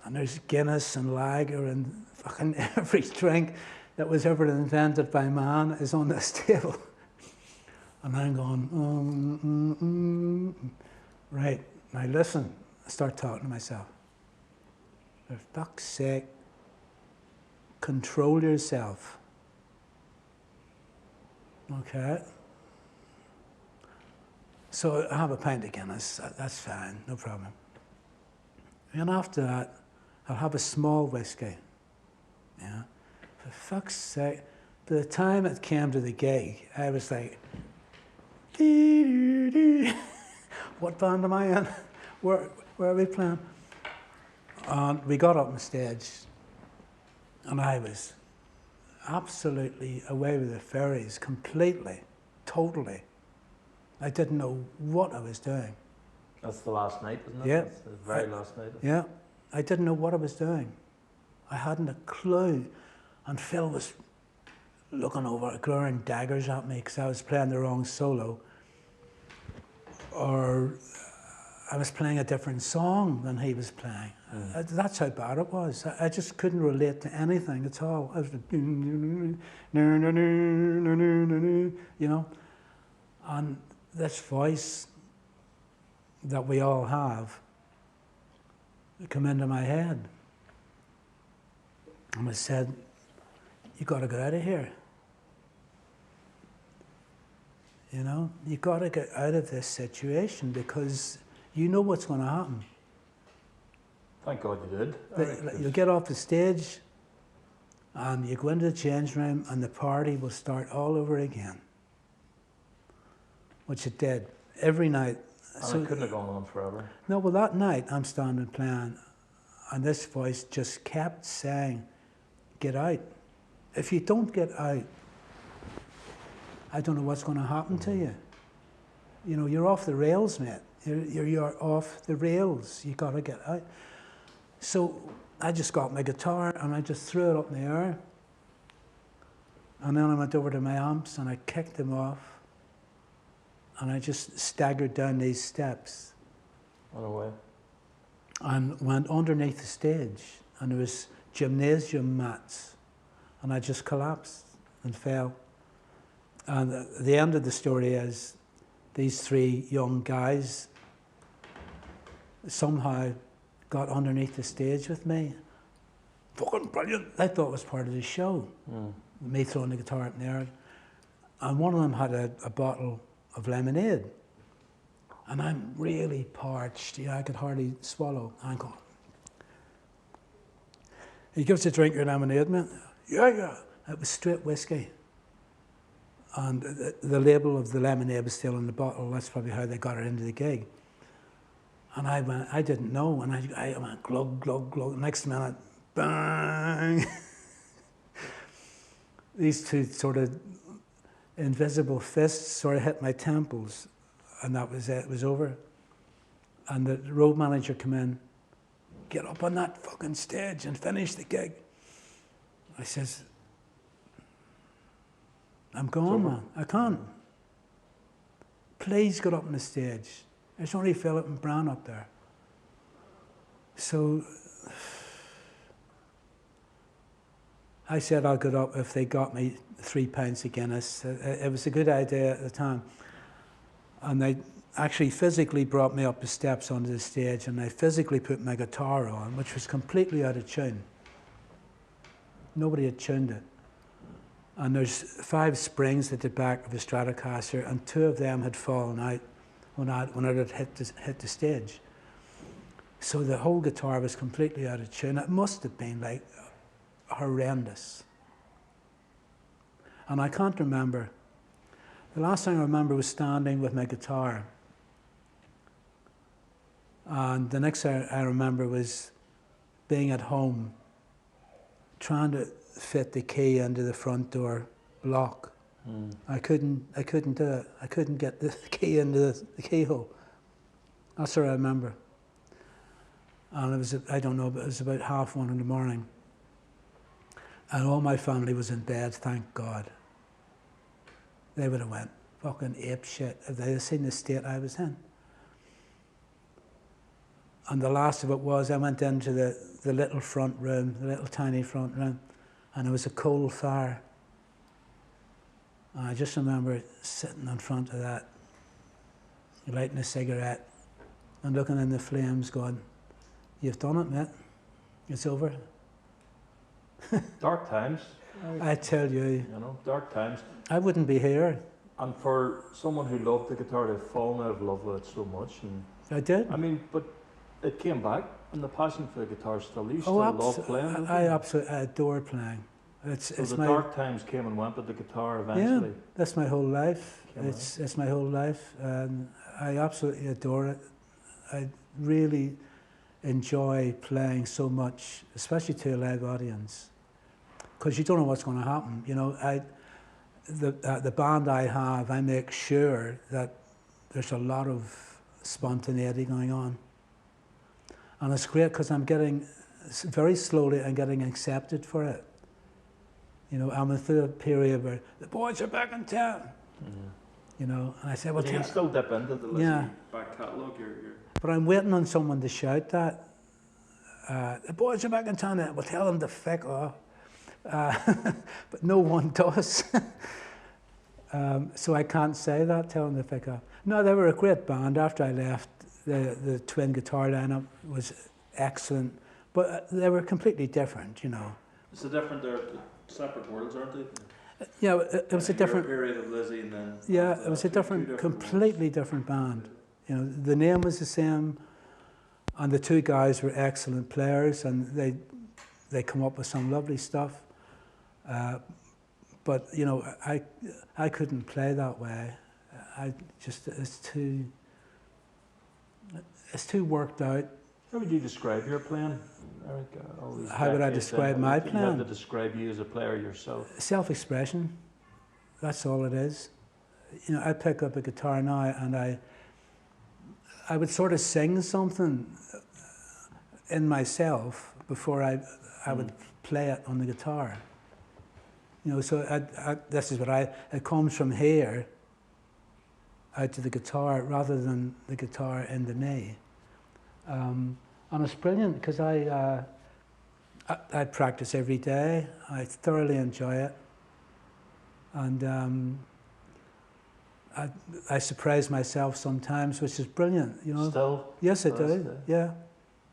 [SPEAKER 3] And there's Guinness and lager and fucking every drink that was ever invented by man is on this table. And I'm going, right, now listen, I start talking to myself. For fuck's sake, control yourself. Okay? So I have a pint of Guinness, that's fine, no problem. And after that, I'll have a small whiskey. Yeah? For fuck's sake, by the time it came to the gig, I was like, what band am I in? Where are we playing? And we got up on stage, and I was absolutely away with the fairies, completely, totally. I didn't know what I was doing.
[SPEAKER 2] That's the last night, isn't it?
[SPEAKER 3] Yeah.
[SPEAKER 2] That's the very last night.
[SPEAKER 3] Yeah, I didn't know what I was doing. I hadn't a clue. And Phil was looking over, glaring daggers at me because I was playing the wrong solo. Or I was playing a different song than he was playing. That's how bad it was. I just couldn't relate to anything at all. I was like, you know, and this voice that we all have come into my head. And I said, you got to get out of here. You know, you got to get out of this situation because you know what's going to happen.
[SPEAKER 2] Thank God you did.
[SPEAKER 3] You'll get off the stage and you go into the change room and the party will start all over again. Which it did, every night.
[SPEAKER 2] And so it couldn't have gone on forever.
[SPEAKER 3] No, well that night I'm standing playing and this voice just kept saying, get out. If you don't get out, I don't know what's going to happen to you. You know, you're off the rails, mate. You're off the rails. You got to get out. So I just got my guitar and I just threw it up in the air. And then I went over to my amps and I kicked them off. And I just staggered down these steps.
[SPEAKER 2] On a way.
[SPEAKER 3] And went underneath the stage. And there was gymnasium mats. And I just collapsed and fell. And the end of the story is these three young guys somehow got underneath the stage with me. Fucking brilliant. I thought it was part of the show. Me throwing the guitar up in the air. And one of them had a bottle of lemonade. And I'm really parched. Yeah, I could hardly swallow. I'm going. He gives a drink of lemonade, man. Yeah. It was straight whiskey. And the label of the lemonade was still in the bottle. That's probably how they got it into the gig. And I didn't know. And I went glug, glug, glug. Next minute, bang. These two sort of invisible fists sort of hit my temples. And that was it. It was over. And the road manager came in. Get up on that fucking stage and finish the gig. I says, I'm gone, man. I can't. Please get up on the stage. There's only Philip and Bran up there. So I said I'll get up if they got me 3 pints of Guinness. It was a good idea at the time. And they actually physically brought me up the steps onto the stage and they physically put my guitar on, which was completely out of tune. Nobody had tuned it. And there's 5 springs at the back of the Stratocaster, and 2 of them had fallen out when it had hit the stage. So the whole guitar was completely out of tune. It must have been like horrendous. And I can't remember. The last thing I remember was standing with my guitar. And the next thing I remember was being at home, trying to fit the key into the front door lock. I couldn't do it. I couldn't get the key into the keyhole. That's what I remember. And it was, I don't know, but it was about 1:30 in the morning. And all my family was in bed, thank God. They would have went fucking ape shit if they had seen the state I was in. And the last of it was I went into the little front room, the little tiny front room, and there was a coal fire. And I just remember sitting in front of that, lighting a cigarette, and looking in the flames going, you've done it, mate. It's over.
[SPEAKER 2] Dark times.
[SPEAKER 3] I tell you.
[SPEAKER 2] You know, dark times.
[SPEAKER 3] I wouldn't be here.
[SPEAKER 2] And for someone who loved the guitar, to have fallen out of love with it so much. And
[SPEAKER 3] I did.
[SPEAKER 2] I mean, but it came back, and the passion for the guitar still. You still love playing.
[SPEAKER 3] I absolutely adore playing. It's
[SPEAKER 2] the
[SPEAKER 3] my
[SPEAKER 2] dark times came and went, but the guitar eventually.
[SPEAKER 3] Yeah, that's my whole life. It's my whole life, and I absolutely adore it. I really enjoy playing so much, especially to a live audience, because you don't know what's going to happen. You know, the band I have, I make sure that there's a lot of spontaneity going on, and it's great because I'm getting very slowly. I'm getting accepted for it. You know, I'm through a period where the boys are back in town. You know, and I say, well,
[SPEAKER 2] you can still dip into the
[SPEAKER 3] yeah.
[SPEAKER 2] back catalogue.
[SPEAKER 3] But I'm waiting on someone to shout that. The boys are back in town. Well, tell them to fuck off. But no one does. So I can't say that, tell them to fuck off. No, they were a great band. After I left, the twin guitar lineup was excellent. But they were completely different, you know.
[SPEAKER 2] It's they're separate worlds, aren't they?
[SPEAKER 3] Yeah, it was a different
[SPEAKER 2] period of Lizzy, and then
[SPEAKER 3] yeah, it was a different, completely different band. You know, the name was the same, and the 2 guys were excellent players, and they come up with some lovely stuff. But you know, I couldn't play that way. I just it's too worked out.
[SPEAKER 2] How would you describe your playing, Eric?
[SPEAKER 3] How would I describe my playing?
[SPEAKER 2] You have to describe you as a player yourself.
[SPEAKER 3] Self-expression. That's all it is. You know, I pick up a guitar now and I would sort of sing something in myself before I would play it on the guitar. You know, so this is what it comes from here out to the guitar rather than the guitar into me. And it's brilliant because I practice every day. I thoroughly enjoy it. And I surprise myself sometimes, which is brilliant, you know.
[SPEAKER 2] Still?
[SPEAKER 3] Yes, I do. Yeah,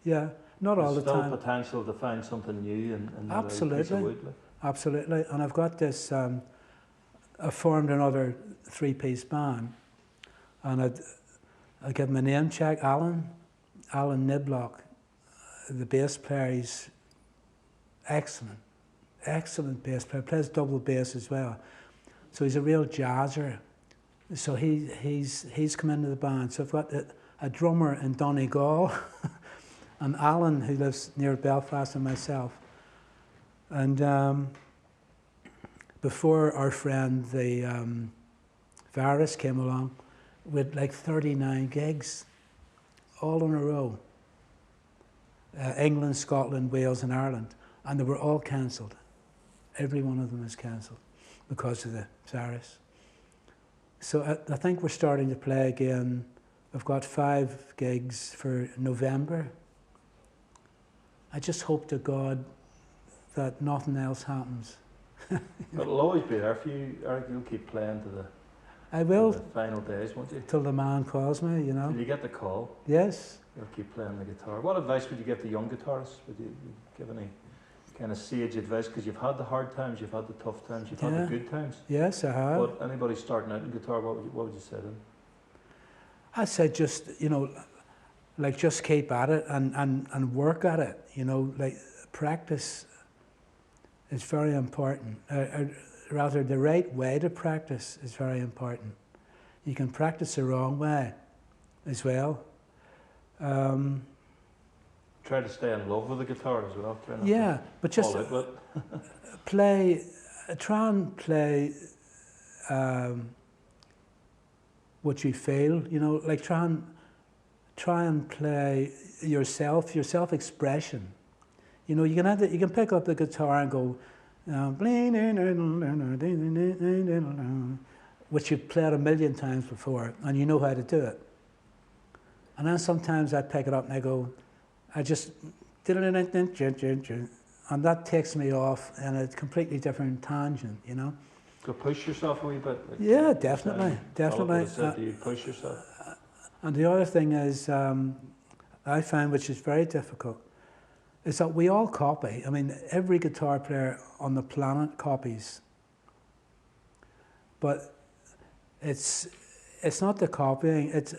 [SPEAKER 3] yeah. Not all the time.
[SPEAKER 2] There's still potential to find something new in
[SPEAKER 3] Absolutely.
[SPEAKER 2] piece of wood, like.
[SPEAKER 3] Absolutely. And I've got this, I formed another 3-piece band, and I give him a name check, Alan Niblock, the bass player. He's excellent bass player, plays double bass as well. So he's a real jazzer. So he's come into the band. So I've got a drummer in Donegal, and Alan, who lives near Belfast, and myself. And before our friend, the guitarist, came along, with like 39 gigs, all in a row. England, Scotland, Wales and Ireland. And they were all cancelled. Every one of them is cancelled because of the virus. So I think we're starting to play again. I've got 5 gigs for November. I just hope to God that nothing else happens.
[SPEAKER 2] It'll always be there for you, Eric. You'll keep playing to the final days, won't you?
[SPEAKER 3] Till the man calls me, you know.
[SPEAKER 2] Till you get the call.
[SPEAKER 3] Yes.
[SPEAKER 2] You'll keep playing the guitar. What advice would you give to young guitarists? Would you give any kind of sage advice? Because you've had the hard times, you've had the tough times, you've had the good times.
[SPEAKER 3] Yes, I have.
[SPEAKER 2] But anybody starting out in guitar, what would you say to them?
[SPEAKER 3] I said just, you know, like just keep at it and work at it, you know, like practice is very important. Rather, the right way to practice is very important. You can practice the wrong way as well.
[SPEAKER 2] Try to stay in love with the guitar as well.
[SPEAKER 3] Yeah, but just try and play what you feel, you know, like try and play yourself, your self-expression. You know, you can pick up the guitar and go, which you've played a million times before, and you know how to do it. And then sometimes I pick it up and I go, I just, and that takes me off in a completely different tangent, you know.
[SPEAKER 2] So push yourself a wee bit. Like,
[SPEAKER 3] yeah, definitely.
[SPEAKER 2] You push yourself.
[SPEAKER 3] And the other thing is, I find, which is very difficult, is that we all copy. I mean, every guitar player on the planet copies. But it's not the copying. It's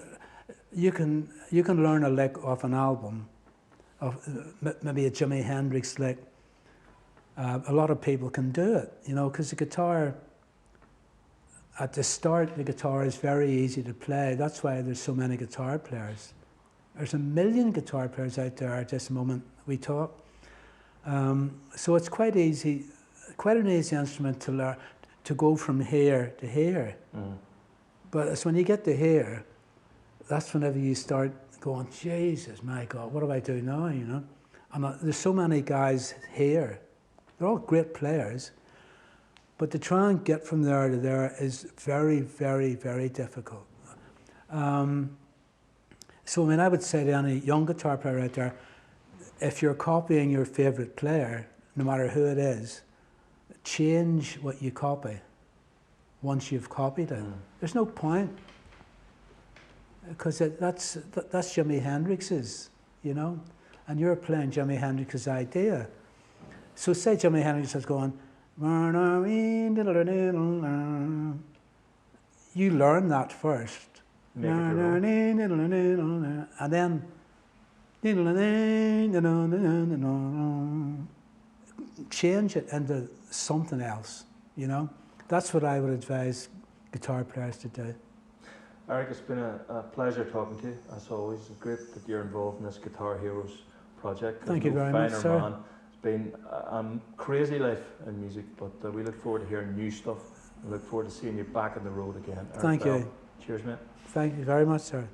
[SPEAKER 3] you can learn a lick off an album, of maybe a Jimi Hendrix lick. A lot of people can do it, you know, because the guitar, at the start, the guitar is very easy to play. That's why there's so many guitar players. There's a million guitar players out there at this moment we talk. So it's quite an easy instrument to learn, to go from here to here. Mm. But it's when you get to here, that's whenever you start going, Jesus, my God, what do I do now, you know? And there's so many guys here. They're all great players. But to try and get from there to there is very, very, very difficult. So I mean, I would say to any young guitar player out there, if you're copying your favourite player, no matter who it is, change what you copy once you've copied it. Mm. There's no point, because that's Jimi Hendrix's, you know, and you're playing Jimi Hendrix's idea. So say Jimi Hendrix is going, you learn that first. And then change it into something else, you know. That's what I would advise guitar players to do.
[SPEAKER 2] Eric, it's been a pleasure talking to you, as always. It's great that you're involved in this Guitar Heroes project.
[SPEAKER 3] Thank you very much, sir.
[SPEAKER 2] Man. It's been a crazy life in music, but we look forward to hearing new stuff. We look forward to seeing you back on the road again.
[SPEAKER 3] Thank you.
[SPEAKER 2] Cheers, mate.
[SPEAKER 3] Thank you very much, sir.